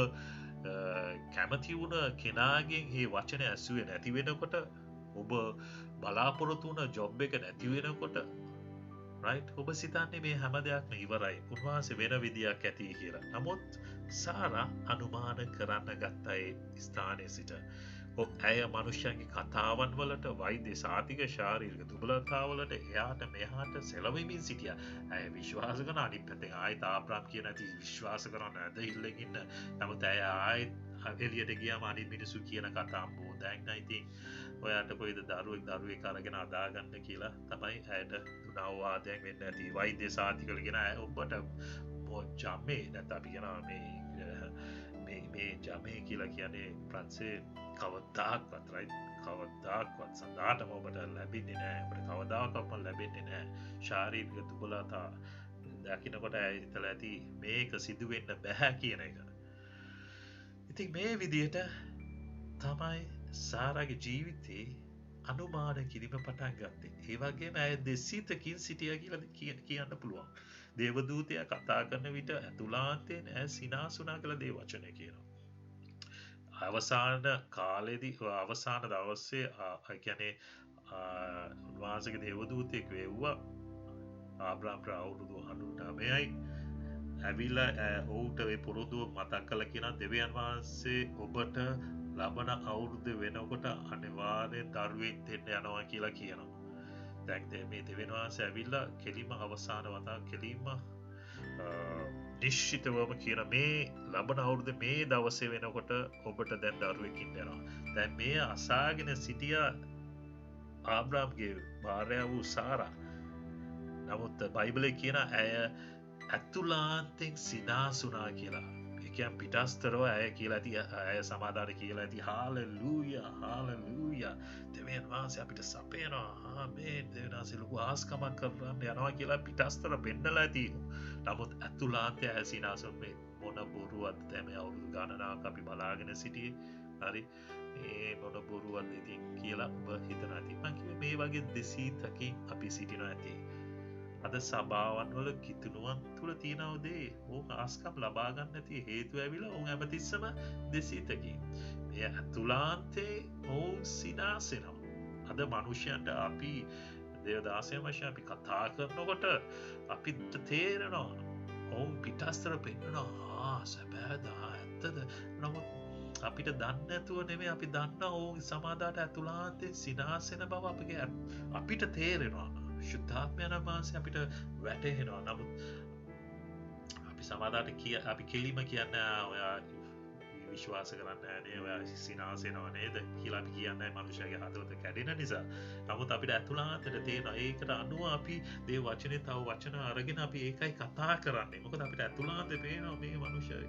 කැමති වුණ කෙනාගෙන් මේ වචන ඇසුවේ නැති වෙනකොට, ඔබ බලාපොරොත්තු වුණ ජොබ් එක නැති වෙනකොට, රයිට්, ඔබ සිතන්නේ මේ හැම දෙයක්ම ඉවරයි, උන්වහන්සේ වෙන විදියක් ඇති කියලා. නමුත් සාරා අනුමාන කරන්න ගත්ත ඒ ස්ථානයේ සිට ඇය මනුෂ්‍යයන්ගේ කතාවන් වලට, වෛද්‍ය සාතික ශාරීරික දුබලතාවලට එයාට මෙහාට සෙලවෙමින් සිටියා. ඇය විශ්වාස කරන අනිත් පැත්තෙන් ආයෙත් ආබ්‍රහම් කියන ඇති විශ්වාස කරන ඇදහිල්ලෙන් ඉන්න. නමුත් ඇය ආයෙත් එළියට ගියාම අනිත් මිනිස්සු කියන කතා අම්බෝ දැන් නම් ඉතින් ඔයාට කොයිද දරුවෙක් අරගෙන අදාගන්න කියලා තමයි ඇයට දුනා වාදයක් වෙන්න ඇති. වෛද්‍ය සාතිකලගෙන ඔබට ජම්මේ නැත්නම් අපි කියනවා මේ ජමේ කියලා කියන්නේ ප්‍රංශේ කවදාක්වත්, රයිට්, කවදාක්වත් සදාටම ඔබට ලැබෙන්නේ නැහැ. ඔබට කවදාකවත් ලැබෙන්නේ නැහැ. ශාරීරික දුබලතා දකින්නකොට හිතලා ඇති මේක සිදු වෙන්න බෑ කියන එක. ඉතින් මේ විදිහට තමයි සාරාගේ ජීවිතේ අනුමාන කිරීම පටන් ගත්තේ. ඒ වගේම ඇය දෙසිතකින් සිටියා කියලා කියන්න පුළුවන්. දේවදූතයා කතා කරන විට ඇතුළාන්තයෙන් ඇය සිනාසුනා කළ දේ වචනය කියනවා. අවසාන කාලෙදී අවසාන දවස්සේ කියන්නේ උන්වහන්සේගේ දේවදූතයෙක් වෙව්වා ආබ්‍රාම්ට අවුරුදු 99යි ඇවිල්ලා ඔහුට ඒ පුරුදුව මතක් කළ කියන දෙවියන් වහන්සේ ඔබට ලබන අවුරුද්ද වෙනකොට අනිවාර්යෙන් දරුවෙක් දෙන්න යනවා කියලා කියනවා. දැන් මේ දෙවියන් වහන්සේ ඇවිල්ලා කෙලිම අවසාන වතාව කෙලිම නිශ්චිතවම කියන මේ ලබන අවුරුද්ද මේ දවසේ වෙනකොට ඔබට දැන් දරුවෙක් ඉන්නවා. දැන් මේ අසාගෙන සිටිය ආබ්‍රාම්ගේ භාර්යාව වූ සාරා. නමුත් බයිබලයේ කියන ඇය ඇතුලාන්තෙන් සිනාසුනා කියලා. එකයන් පිටස්තරව ඇය කියලා ඇති ඇය සමාධාර කියලා ඇති හාලලූයා දෙවියන් වහන්සේ අපිට සපයනවා මේ දෙවියන් වහන්සේ ලොකු ආස්කමක් කරන්න යනවා කියලා පිටස්තර පෙන්නලා ඇති. නමුත් ඇතුලාන්තය ඇය සිනාසුන් මේ මොන බොරුවත් දැන් මේ අවුරුදු ගණනාවක් අපි බලාගෙන සිටියේ. හරි මේ මොන බොරුවත් ඉතින් කියලා ඔබ හිතනවා ඇති. මම කිව්වේ මේ වගේ 200කින් අපි සිටිනවා ඇති. අද සභාවන් වල කිතුනුවන් තුළ තියෙනව දේ ඕක ආස්කම් ලබා ගන්න නැති හේතුව ඇවිල්ලා ඔවුන් හැමතිස්සම 200කින්. මේ ඇතුලාන්තේ ඔවුන් සිනාසෙනවා. අද මනුෂ්‍යයන්ට අපි දේවදාසයන් වශයෙන් අපි කතා කරනකොට අපිට තේරෙනවා ඔවුන් පිටස්තර පෙන්නනවා සැබෑද ඇත්තද. නමුත් අපිට දන්නේ නැතුව නෙමෙයි අපි දන්නා ඔවුන් සමාදාට ඇතුලාන්තේ සිනාසෙන බව අපිට තේරෙනවා. ශුද්ධාත්මයන් වහන්සේ අපිට වැටහෙනවා. නමුත් අපි සමාදාට අපි කෙලිම කියන්නේ ඔයා විශ්වාස කරන්නේ නැහැ ඔයා සිනාසෙනව නේද කියලා අපි කියන්නේ මනුෂ්‍යයාගේ හදවත කැඩෙන නිසා. නමුත් අපිට ඇතුළාන්තයට තේරෙනවා ඒකට අනුව අපි දේ වචනේ තව වචන අරගෙන අපි ඒකයි කතා කරන්නේ. මොකද අපිට ඇතුළාන්තේ පේනවා මේ මනුෂ්‍යයා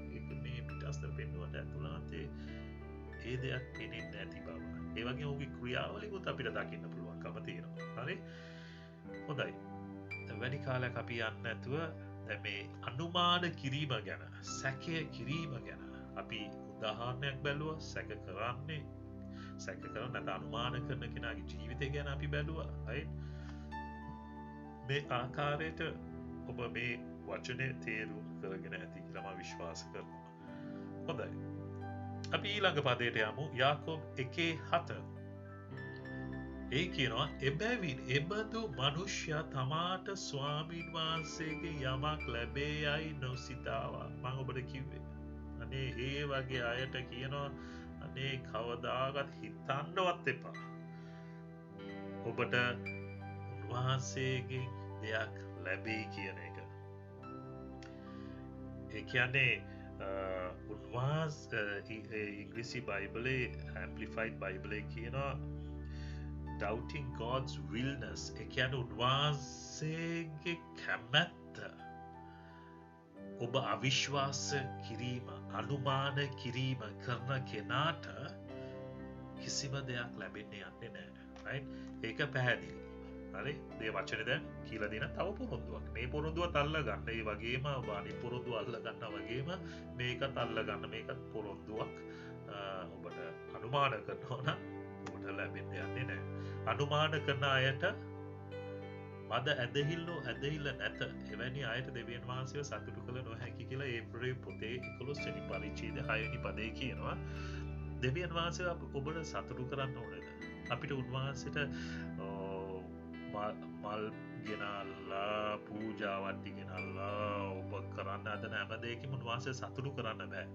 මේ පිටස්තර පෙන්නුවට ඇතුළාන්තේ ඒ දෙයක් පේන්නේ නැති බව. ඒ වගේ ඔහුගේ ක්‍රියාවලියුත් අපිට දකින්න පුළුවන්කම තියෙනවා. හරි හොඳයි. වැඩි කාලයක් අපි යන්න නැතුව දැන් මේ අනුමාන කිරීම ගැන සැකය කිරීම ගැන අපි උදාහරණයක් බැලුවා. සැක කරන්නේ නැත්නම් අනුමාන කරන කෙනාගේ ජීවිතය ගැන අපි බැලුවා. right මේ ආකාරයට ඔබ මේ වචනේ තේරුම් කරගෙන ඇති කියලා මම විශ්වාස කරනවා. හොඳයි. අපි ඊළඟ පදයට යමු. යාකෝබ් 1:7 ඒ කියනවා එබැවින් එබඳු මනුෂ්‍යයා තමාට ස්වාමීන් වහන්සේගේ යමක් ලැබේ යයි නොසිතාවා. මම ඔබට කිව්වේ අනේ ඒ වගේ අයට කියනවා අනේ කවදාවත් හිතන්නවත් එපා ඔබට උන්වහන්සේගේ දෙයක් ලැබෙයි කියන එක. ඒ කියන්නේ ඉංග්‍රීසි බයිබලේ ඇම්ප්ලිෆයිඩ් බයිබලේ කියනවා doubting God's willness. ඒ කියන්නේ උන්වහන්සේගේ කැමැත්ත ඔබ අවිශ්වාස කිරීම අනුමාන කිරීම කරන කෙනාට කිසිම දෙයක් ලැබෙන්නේ යන්නේ නැහැ. right ඒක පැහැදිලි. හරි මේ වචනේ දැන් කියලා දෙන තව පොරොන්දුවක්. මේ පොරොන්දුවත් අල්ල ගන්න. ඒ වගේම ඔබ අනිත් පොරොන්දුව අල්ල ගන්නා වගේම මේකත් අල්ල ගන්න. මේකත් පොරොන්දුවක්. ඔබට අනුමාන කරනවා නම් ඔබට ලැබෙන්නේ යන්නේ නැහැ. අනුමාන කරන අයට මද ඇදහිල්ල නැත. එවැනි අයට දෙවියන් වහන්සේව සතුටු කළ නොහැකි කියලා ඒබ්‍රේ පොතේ 11 වෙනි පරිච්ඡේදය 6 වෙනි පදේ කියනවා. දෙවියන් වහන්සේව ඔබට සතුටු කරන්න ඕනේද? අපිට උන්වහන්සේට මල් ගෙනල්ලා පූජාවට්ටි ගෙනල්ලා ඔබ කරන්න හදන හැම දෙයකම උන්වහන්සේ සතුටු කරන්න බෑ.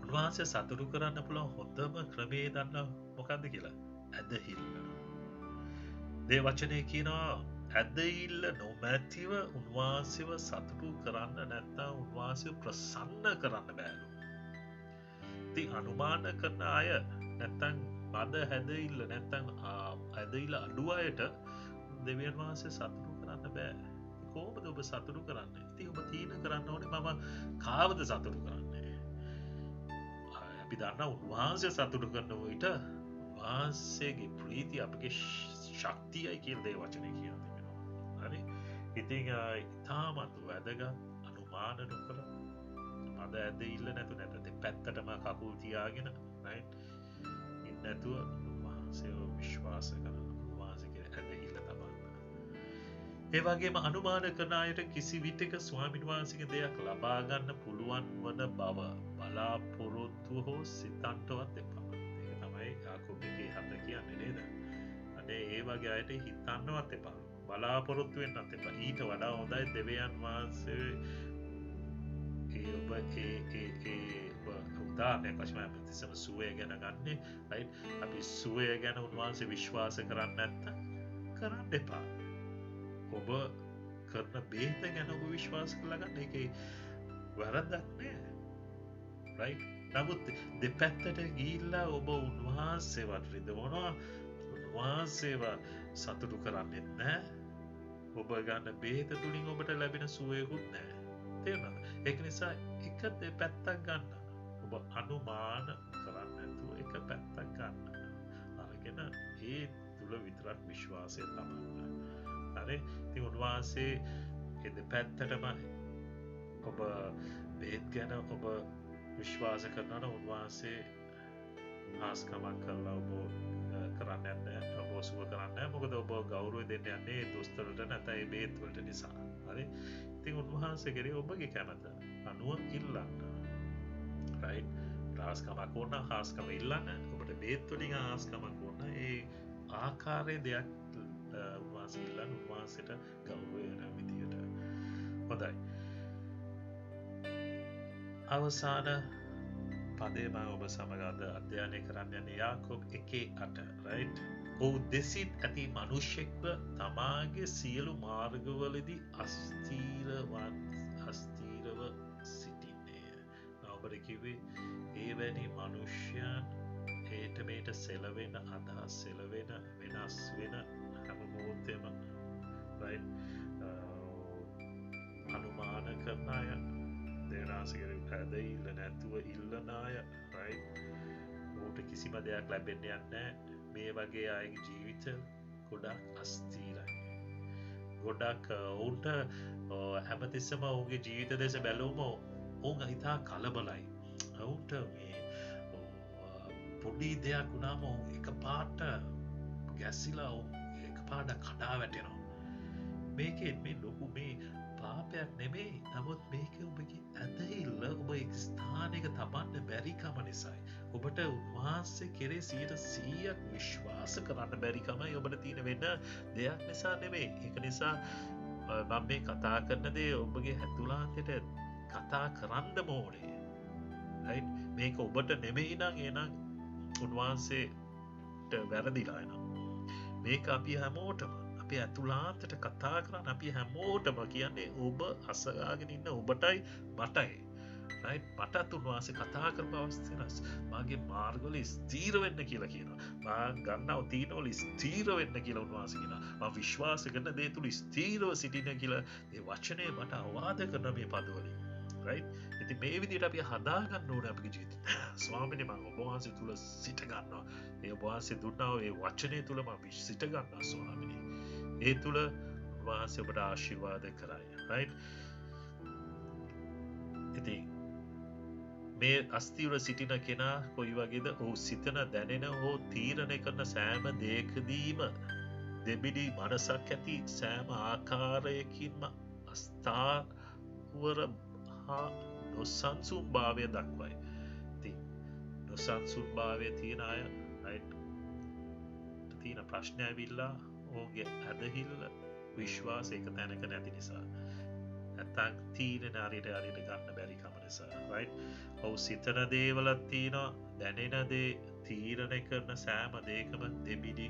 උන්වහන්සේ සතුටු කරන්න පුළුවන් හොඳම ක්‍රමය දන්නා මොකක්ද කියලා? ඇදහිල්ල. දේ වචනේ කියනවා ඇදහිල්ල නොමැතිව උන්වහන්සේව සතුටු කරන්න නැත්නම් උන්වහන්සේව ප්‍රසන්න කරන්න බෑලු. ඉතින් අනුමාන කරන අය නැත්නම් මද හැදහිල්ල නැත්නම් ඇදහිල්ල අඩු අයට දෙවියන් වහන්සේ සතුටු කරන්න බෑ. කොහොමද ඔබ සතුටු කරන්නේ? ඉතින් ඔබ තීන කරන්න ඕනේ මම කාවද සතුටු කරන්නේ? අපි දන්නා උන්වහන්සේ සතුටු කරන විට වහන්සේගේ ප්‍රීතිය අපගේ ශක්තියයි කියලා දේ වචනේ කියන්නේ වෙනවා. හරි? ඉතින් ඊටමත් වැදගත් අනුමාන නොකර මද ඇදහිල්ල නැතු දෙපැත්තටම කකුල් තියාගෙන right ඉන්න නැතුව වහන්සේව විශ්වාස කරන වහන්සේගේ ඇදහිල්ල තබන්න. ඒ වගේම අනුමාන කරන අයට කිසි විටක ස්වාමීන් වහන්සේගේ දෙයක් ලබා ගන්න පුළුවන් වන බව බලාපොරොත්තු හෝ සිතන්නවත් එපා. ඒක තමයි යාකෝබගේ හත කියන්නේ නේද? අනේ ඒ වගේ අයට හිතන්නවත් එපා. බලාපොරොත්තු වෙන්නත් එපා. ඊට වඩා හොඳයි දෙවියන් වහන්සේ ඔබ උදාහරණයක් වශයෙන් ප්‍රතිසම සුවය ගැන ගන්නේ රයිට්. අපි සුවය ගැන උන්වහන්සේ විශ්වාස කරන්නේ නැත්නම් කරන්න එපා. ඔබ කරන බේත ගැන ඔබ විශ්වාස කරලා ගන්න එකේ වැරද්දක් නෑ රයිට්. නමුත් දෙපැත්තට ගිහිල්ලා ඔබ උන්වහන්සේවත් රිදවනවා, උන්වහන්සේව සතුටු කරන්නෙත් නෑ. ඔබ ගන්න බේත තුලින් ඔබට ලැබෙන සුවයකුත් නෑ. තේරුණාද? ඒක නිසා එක දෙපැත්තක් ගන්න. ඔබ අනුමාන කරන්නේ නැතුව එක පැත්තක් ගන්න. අරගෙන ඒ තුල විතරක් විශ්වාසය තබන්න. හරි? ඉතින් උන්වහන්සේ ඒ දෙපැත්තටම ඔබ බේත් ගැන ඔබ විශ්වාස කරනවා නම් උන්වහන්සේ ආස්කමක් කරලා ඔබ කරන්නේ නැහැ. ඔබ සුව කරන්නේ නැහැ. මොකද ඔබ ගෞරවය දෙන්න යන්නේ දොස්තරට නැත්නම් ඒ බේත් වලට නිසා. හරි? ඉතින් උන්වහන්සේ කෙරේ ඔබගේ කැමැත්ත අනුව ඉල්ලන්න. රයිට්? ආස්කමක් ඕන ආස්කම ඉල්ලන්න. ඔබට බේත් වලින් ආස්කමක් ඕන ඒ ආකාරයේ දෙයක් උන්වහන්සේ ඉල්ලන්න උන්වහන්සේට ගෞරවය වෙන විදියට. හොඳයි. අවසාන පදේ මම ඔබ සමග අද අධ්‍යයනය කරන්න යන්නේ යාකෝබ් 1:8 රයිට්. ඔහු දෙසිත් ඇති මනුෂ්‍යෙක්ව තමාගේ සියලු මාර්ගවලදී අස්ථීරව සිටින්නේය. ඔබට කිව්වේ එවැනි මනුෂ්‍යයන් ඒට මේට සෙලවෙන අදහස් සෙලවෙන වෙනස් වෙන හැම මොහොතේම රයිට් අනුමාන කරන අය දෙවනාසකර පැදඉල්ල නැතුව ඉල්ලන අය රයිට් ඌට කිසිම දෙයක් ලැබෙන්නේ යන්නේ මේ වගේ අයගේ ජීවිත ගොඩක් අස්තීරයි. ගොඩක් ඔවුන්ට හැමතිස්සම ඔවුන්ගේ ජීවිත දෙස බැලුවම ඔවුන් හිතා කලබලයි. ඔවුන්ට මේ පොඩි දෙයක් වුණාම එක පාට ගැස්සිලා එක පාට කඩා වැටෙනවා. මේකෙත් මේ ලොකු මේ පාපයක් නෙමෙයි. නමුත් මේක ඔබගේ ඇදහිල්ල ඔබ එක් ස්ථානයක තබන්න බැරිකම නිසායි. ඔබට උන්වහන්සේ කෙරේ 100% විශ්වාස කරන්න බැරිකමයි ඔබට තියෙන වෙන දෙයක් නිසා නෙමෙයි. ඒක නිසා මම මේ කතා කරන දේ ඔබගේ ඇතුළාන්තයට කතා කරන්න ඕනේ. රයිට්? මේක ඔබට නෙමෙයි නම් එනං උන්වහන්සේට වැරදිලා එනවා. මේක අපි හැමෝටම අපි ඇතුළාන්තයට කතා කරන්න අපි හැමෝටම කියන්නේ ඔබ අසගාගෙන ඉන්න ඔබටයි මටයි. රයිට්? මටත් උන්වහන්සේ කතා කරපු අවස්ථාවස් මාගේ මාර්ගවල ස්ථීර වෙන්න කියලා කියනවා. මා ගන්නව තීනවල ස්ථීර වෙන්න කියලා උන්වහන්සේ කියනවා. මම විශ්වාස කරන දේ තුල ස්ථීරව සිටින කියලා ඒ වචනේ මට අවවාද කරන මේ පදවලින්. රයිට්? ඉතින් මේ විදිහට අපි හදා ගන්න ඕනේ අපේ ජීවිතේ. ස්වාමීනි මම ඔබ වහන්සේ තුල සිට ගන්නවා. ඒ ඔබ වහන්සේ දුන්නා ඒ වචනේ තුල මම සිට ගන්නවා ස්වාමීනි. ඒ තුල වහන්සේ ඔබට ආශිර්වාද කරයි. රයිට්? ඉතින් මේ අස්තිවර සිටින කෙනා කොයි වගේද? ඔහු සිතන දැනෙන හෝ තීරණය කරන සෑම දෙයකදීම දෙබිඩි මනසක් ඇති සෑම ආකාරයකින්ම අස්ථාවර හා නොසන්සුන් භාවය දක්වයි. ඉතින් නොසන්සුන් භාවය තියෙන අය රයිට්? තියෙන ප්‍රශ්න ඇවිල්ලා ඔහුගේ ඇදහිල්ල විශ්වාසය එක තැනක නැති නිසා. නැත්තම් තීරණ හරියට ගන්න බැරි කම නිසා. රයිට්? ඔහු සිතන දේවලක් තියෙනවා, දැනෙන දේ තීරණය කරන සෑම දෙයකම දෙබිඩි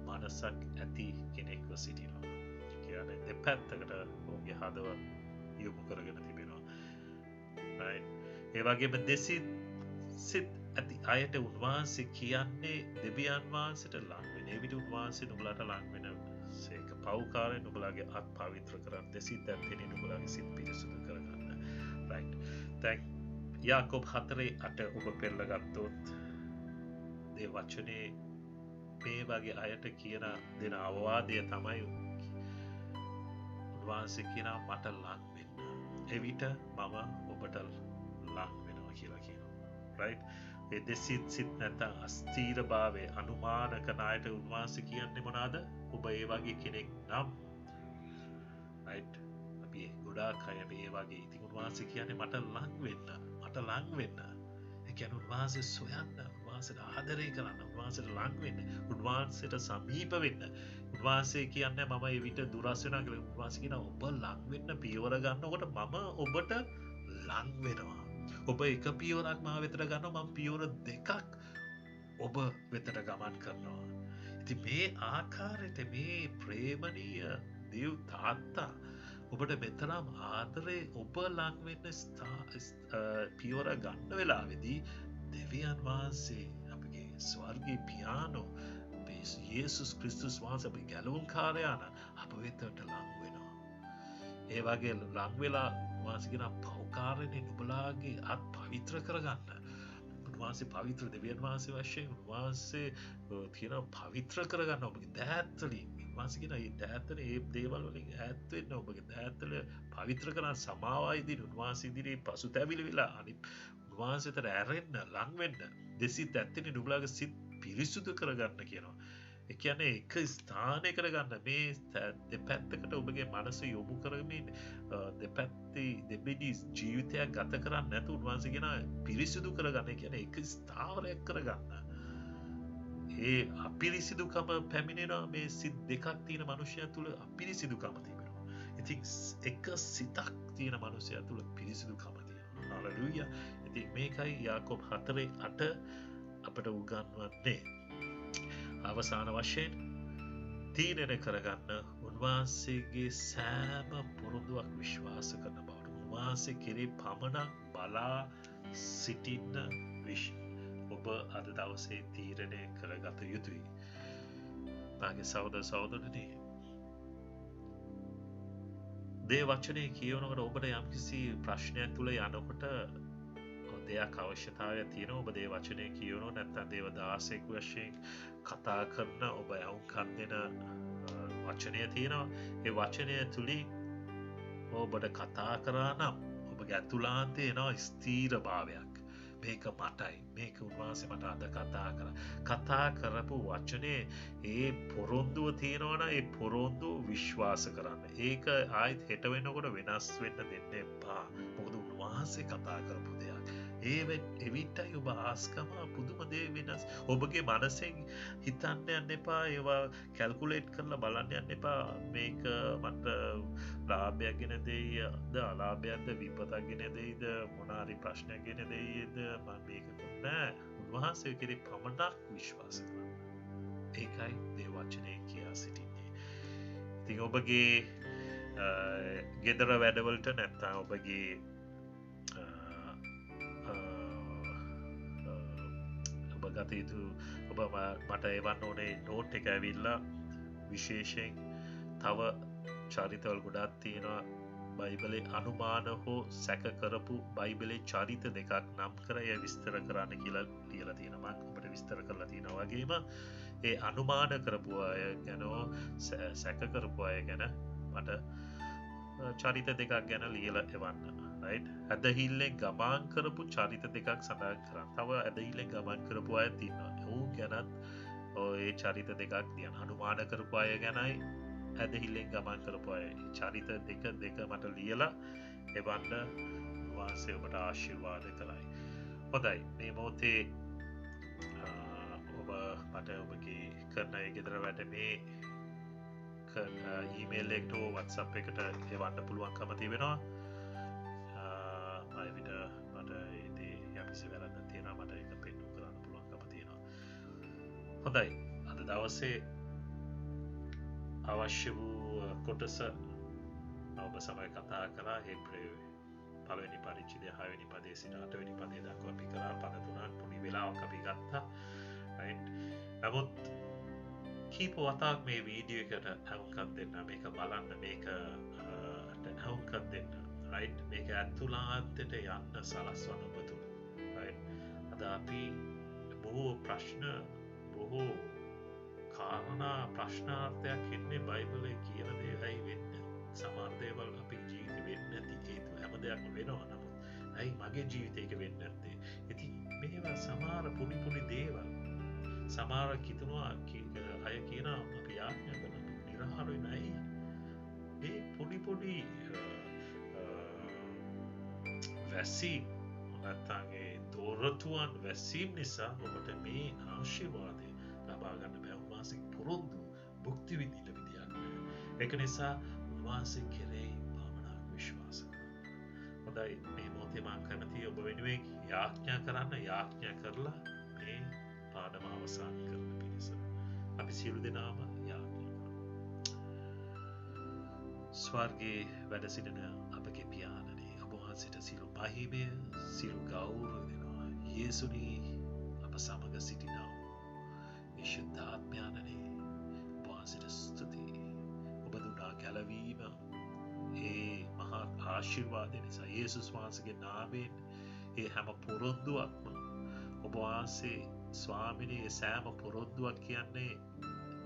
මනසක් ඇති කෙනෙක්ව සිටිනවා. කියන්නේ දෙපැත්තකට ඔහුගේ හදවත යොමු කරගෙන තිබෙනවා. රයිට්? ඒ වගේම සිත් ඇති අයට උන්වහන්සේ කියන්නේ දෙවියන් වහන්සේට ලං වෙන. ඒ විදිහ උන්වහන්සේ නුඹලාට ලං වෙන සේක පෞකාරයෙන් නුඹලාගේ අත් පවිත්‍ර කරන් දෙසිත් ඇත්තෙනි නුඹලාගේ සිත් පිරිසුදු කරගන්න. රයිට්? දැන් යාකෝබ් 4:8 ඔබ පෙරලා ගත්තොත් මේ වචනේ මේ වගේ අයට කියන දෙන අවවාදය තමයි උන්වහන්සේ කියනවා මට ලං වෙන්න. එවිට මම ඔබට ලං වෙනවා කියලා කියනවා. රයිට්? ඒ දෙසිත් නැත්නම් අස්ථීර භාවයේ අනුමාන කරන අයට උන්වහන්සේ කියන්නේ මොනවාද? ඔබ ඒ වගේ කෙනෙක් නම් right අපි ගොඩාක් අය මේ වගේ ඉතින් උන්වහන්සේ කියන්නේ මට ලං වෙන්න ඒ කියන්නේ උන්වහන්සේ සොයන්න උන්වහන්සේට ආදරය කරන්න උන්වහන්සේට ලං වෙන්න උන්වහන්සේට සමීප වෙන්න උන්වහන්සේ කියන්නේ මම ඒ විට දුරස් වෙනවා කියලා උන්වහන්සේ කියන ඔබ ලං වෙන්න පියවර ගන්නකොට මම ඔබට ලං වෙනවා ඔබ එක පියවරක් මා වෙතට ගන්නවා මම පියවර දෙකක් ඔබ වෙතට ගමන් කරනවා ඉතින් මේ ආකාරයට මේ ප්‍රේමණීය දෙව් තාත්තා ඔබට මෙතරම් ආදරේ ඔබ ලං වෙන්න පියවර ගන්න වෙලාවේදී දෙවියන් වහන්සේ අපගේ ස්වර්ගීය පියානෝ යේසුස් ක්‍රිස්තුස් වහන්සේ අපේ ගැලවුම්කාරයාන අප වෙතට ලං වෙනවා. ඒ වගේ ලං වෙලා උන්වහන්සේ කියන පෞකාරනේ නුඹලාගේ අත් පවිත්‍ර කරගන්න. උන්වහන්සේ පවිත්‍ර දෙවියන් වහන්සේ වශයෙන් උන්වහන්සේ කියන පවිත්‍ර කරගන්න ඔබගේ දෑත්වලින් උන්වහන්සේ කියන ඒ දෑත්වල ඒ දේවල් වලින් ඈත් වෙන්න ඔබගේ දෑත්වල පවිත්‍ර කරන සමාවයි දින උන්වහන්සේ ඉදිරියේ පසුතැවිලි වෙලා අනිත් උන්වහන්සේට ඇරෙන්න ලං වෙන්න දෙසිත ඇත්තනේ නුඹලාගේ සිත් පිරිසුදු කරගන්න කියනවා. ඒ කියන්නේ එක ස්ථානය කරගන්න මේ දෙපැත්තකට ඔබගේ මනස යොමු කරමින් දෙපැත්තේ දෙබිඩි ජීවිතයක් ගත කරන්න නැතුව උන්වහන්සේ කියන පිරිසුදු කරගන්න. ඒ කියන්නේ එක ස්ථාවරයක් කරගන්න. ඒ අපිරිසිදුකම පැමිණෙනවා මේ සිත් දෙකක් තියෙන මනුෂ්‍යයා තුල අපිරිසිදුකම තිබෙනවා. ඉතින් එක සිතක් තියෙන මනුෂ්‍යයා තුල පිරිසිදුකම තියෙනවා. හලෙලූයා. ඉතින් මේකයි යාකෝබ් 4:8 අපට උගන්වන්නේ අවසාන වශයෙන් තීරණය කරගන්න උන්වහන්සේගේ සෑම පුරුදුවක් විශ්වාස කරන බවට උන්වහන්සේ කෙරේ පමණක් බලා සිටින්න ඔබ අද දවසේ තීරණය කරගත යුතුයි. මාගේ සහෝදර සහෝදරනි දේ වචනය කියවනකොට ඔබට යම්කිසි ප්‍රශ්නයක් තුල යනකොට දෙයක් අවශ්‍යතාවය තියෙනවා ඔබ දේ වචනය කියවනෝ නැත්නම් දේව දාසයෙක් වශයෙන් කතා කරන ඔබ යවුම්කන් දෙන වචනය තියෙනවා ඒ වචනය තුලින් ඔබට කතා කරා නම් ඔබගේ ඇතුළාන්තේ එනවා ස්ථීර භාවයක් මේක මටයි මේක උන්වහන්සේ මට අද කතා කරපු වචනේ ඒ පොරොන්දුව තියෙනවනම් ඒ පොරොන්දුව විශ්වාස කරන්න ඒක ආයෙත් හෙට වෙනකොට වෙනස් වෙන්න දෙන්න එපා මොකද උන්වහන්සේ කතා කරපු දෙයක් එවිටයි ඔබ ආස්කම පුදුම දේ වෙනස් ඔබගේ මනසෙන් හිතන්න යන්න එපා ඒවා කැල්කුලේට් කරලා බලන්න යන්න එපා මේක මට ලාභයක් ගෙන දෙයිද අලාභයක්ද විපතක් ගෙන දෙයිද මොනාරි ප්‍රශ්නයක් ගෙන දෙයිද මම මේක නෑ උන්වහන්සේ කෙරේ පමණක් විශ්වාස කරන්න ඒකයි දේ වචනේ කියා සිටින්නේ ඉතින් ඔබගේ ගෙදර වැඩවලට නැත්නම් ඔබගේ ගත යුතු ඔබ මට එවන්න ඕනේ නෝට් එක ඇවිල්ලා විශේෂයෙන් තව චරිතවල් ගොඩක් තියෙනවා බයිබලේ අනුමාන හෝ සැක කරපු බයිබලේ චරිත දෙකක් නම් කර එය විස්තර කරන්න කියලා ලියලා තියෙනවා මම ඔබට විස්තර කරලා තියෙනවා වගේම ඒ අනුමාන කරපු අය ගැන සැක කරපු අය ගැන මට චරිත දෙකක් ගැන ලියලා එවන්න ඇදහිල්ලෙන් ගමන් කරපු චරිත දෙකක් සඳහන් කරන්න තව ඇදහිල්ලෙන් ගමන් කරපු අය තින්නවා ඔහු ගැනත් ඒ චරිත දෙකක් තියන අනුමාන කරපු අය ගැනයි ඇදහිල්ලෙන් ගමන් කරපු අය චරිත දෙක මට ලියලා එවන්න වාසය ඔබට ආශිර්වාද කරයි හොඳයි මේ මොහොතේ ඔබ මට ඔබගේ කරන ගෙදර වැඩ මේ ඊමේල් එකට WhatsApp එකට එවන්න පුළුවන්කම තිබෙනවා විට මට ඒදේ යම්කිසි වැරද්දක් තියෙනවා මට ඒක පෙන්නුම් කරන්න පුළුවන්කම තියෙනවා හොඳයි අද දවසේ අවශ්‍ය වූ කොටස ඔබ සමග කතා කරා හේබ්‍රේය පළවෙනි පරිච්ඡේදය 6 වෙනි පදයේ සිට 8 වෙනි පදයේ දක්වා අපි කරා පද තුනක් පොඩි වෙලාවක් අපි ගත්තා right නමුත් කීප වතාවක් මේ වීඩියෝ එකට අහුම්කම් දෙන්න මේක බලන්න මේක අහුම්කම් දෙන්න right මේක ඇතුළාන්තයට යන්න සලස්වන ඔබ තුළ right අද අපි බොහෝ ප්‍රශ්න බොහෝ කාරණා ප්‍රශ්නාර්ථයක් එන්නේ බයිබලයේ කියන දේවයි වෙන්නේ සමහර දේවල් අපේ ජීවිතේ වෙන්නේ නැති හේතු හැම දෙයක්ම වෙනවා නමුත් ඇයි මගේ ජීවිතේක වෙන්නේ නැත්තේ ඉතින් මේවා සමහර පොඩි දේවල් සමහර කිතුනවා අය කියනවා අපි ආඥා කරනවා නිරහරුයි නෑ ඒ පොඩි අමාරුනි වැසීම් නැත්තාගේ දෝරතුවන් වැසීම් නිසා ඔබට මේ ආශිර්වාදය ලබාගන්න බැවවාසික් පොරොන්දු බුක්ති විදිල විදියක් එක නිසා උන්වාසේ කෙරෙයි පමණක් විශ්වාස හොදයි මේ මෝතේමාන් කැමති ඔබ වෙනුවෙන් යාඥා කරන්න යාඥා කරලා මේ පාඩම අවසාන කරන පිණිස අපි සියලු දෙනාම යාඥා ස්වර්ගයේ වැඩ සිටින අපගේ පියාණනේ ඔබ වහන්සේට සියලු මහිමය සියලු ගෞරව දෙනවා යේසුනි අප සමග සිටිනා ඒ ශුද්ධාත්මයාණනේ ඔබ වහන්සේට ස්තුතියි ඔබ දුන්නා ගැලවීම ඒ මහා ආශිර්වාදය නිසා යේසුස් වහන්සේගේ නාමයෙන් ඒ හැම පොරොන්දුවක්ම ඔබ වහන්සේ ස්වාමිනේ සෑම පොරොන්දුවක් කියන්නේ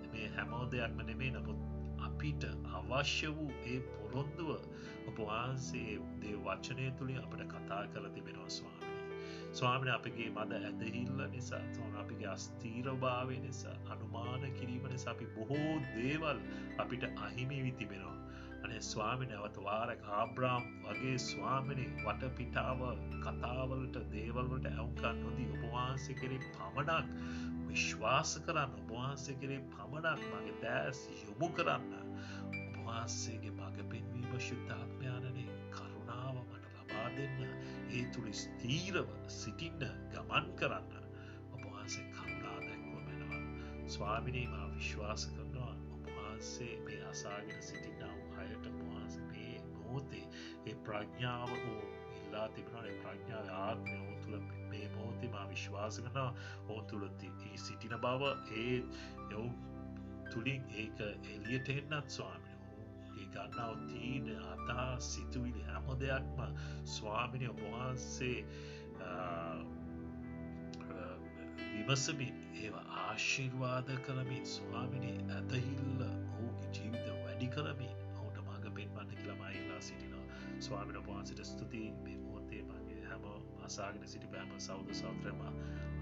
මේ හැමෝ දෙයක්ම නෙමෙයි නමුත් අපිට අවශ්‍ය වූ ඒ පොරොන්දුව ඔබ වහන්සේ දේ වචනය තුළින් අපට කතා කරලා තිබෙනවා ස්වාමිනේ අපගේ මද ඇදහිල්ල නිසා අපගේ අස්තීරභාවය නිසා අනුමාන කිරීම නිසා අපි බොහෝ දේවල් අපිට අහිමි වී තිබෙනවා අනේ ස්වාමිනේ අවත වාරක ආබ්‍රාම් වගේ ස්වාමිනේ වටපිටාව කතාවලට දේවල්වලට ඇවුම්කන් නොදී ඔබ වහන්සේ කෙරෙහි පමණක් විශ්වාස කරන්න ඔබ වහන්සේ කෙරෙහි පමණක් මගේ දැස් යොමු කරන්න ඔබ වහන්සේගේ මඟ පෙන්වීම ශුද්ධාත්මයාණනේ කරුණාව මට ලබා දෙන්න ඒ තුළ ස්ථීරව සිටින්න ගමන් කරන්න ඔබ වහන්සේ කරුණා දැක්වමෙනවා ස්වාමිනේ මා විශ්වාස කරනවා ඔබ වහන්සේ මේ අසාගෙන සිටිනා වූ අයට ඔබ වහන්සේ මේ මොහොතේ ඒ ප්‍රඥාව වූ ඉල්ලා තිබෙනවා ඒ ප්‍රඥාව ආත්මය ඔවුන් තුළ මේ මොහොතේ මා විශ්වාස කරනවා ඔවුන් තුළ සිටින බව ඒ ඔවුන් තුළින් ඒක එළියට එන්නත් ස්වාමිනේ ඒ ගන්නාව තීන අදා සිතුවිලි හැම දෙයක්ම ස්වාමිනේ ඔබ වහන්සේ විමසමින් ඒවා ආශිර්වාද කරමින් ස්වාමිනේ ඇදහිල්ල ඔහුගේ ජීවිත වැඩි කරමින් ඔහුට මඟ පෙන්වන්න කියලා මා ඉල්ලා සිටිනවා ස්වාමිනේ ඔබ වහන්සේට ස්තුතියි මේ මොහොතේ මගේ හැම අසාගෙන සිටි බෑම සහෝදර සහෝදරයන්ම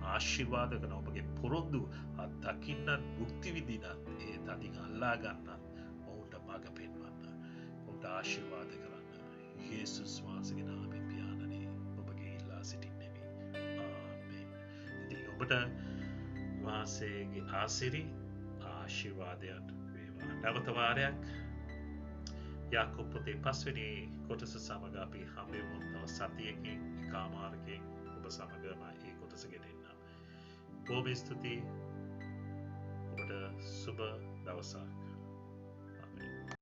ආශිර්වාද කරන ඔබගේ පොරොන්දු අත්දකින්නත් භුක්ති විඳිනත් ඒ තදින් අල්ලා ගන්නත් ඔවුන්ට මඟ පෙන්වන්න ඔවුන්ට ආශිර්වාද කරන්න යේසුස් වහන්සේගේ නාමයෙන් පියාණනේ ඔබගේ ඉල්ලා සිටින්නෙමි ආමේන් ඉතින් ඔබට වහන්සේගේ ආශිර්වාදය ආශිර්වාදයන් වේවා නැවත වාරයක් යාකෝබ් පොතේ 5 වෙනි කොටස සමග අපි හම්බෙමු තව සතියකින් කාමාරකෙන් ඔබ සමගම ඒ කොටස ගෙනෙන්න. බොහොම ස්තුතියි ඔබට සුබ දවසක්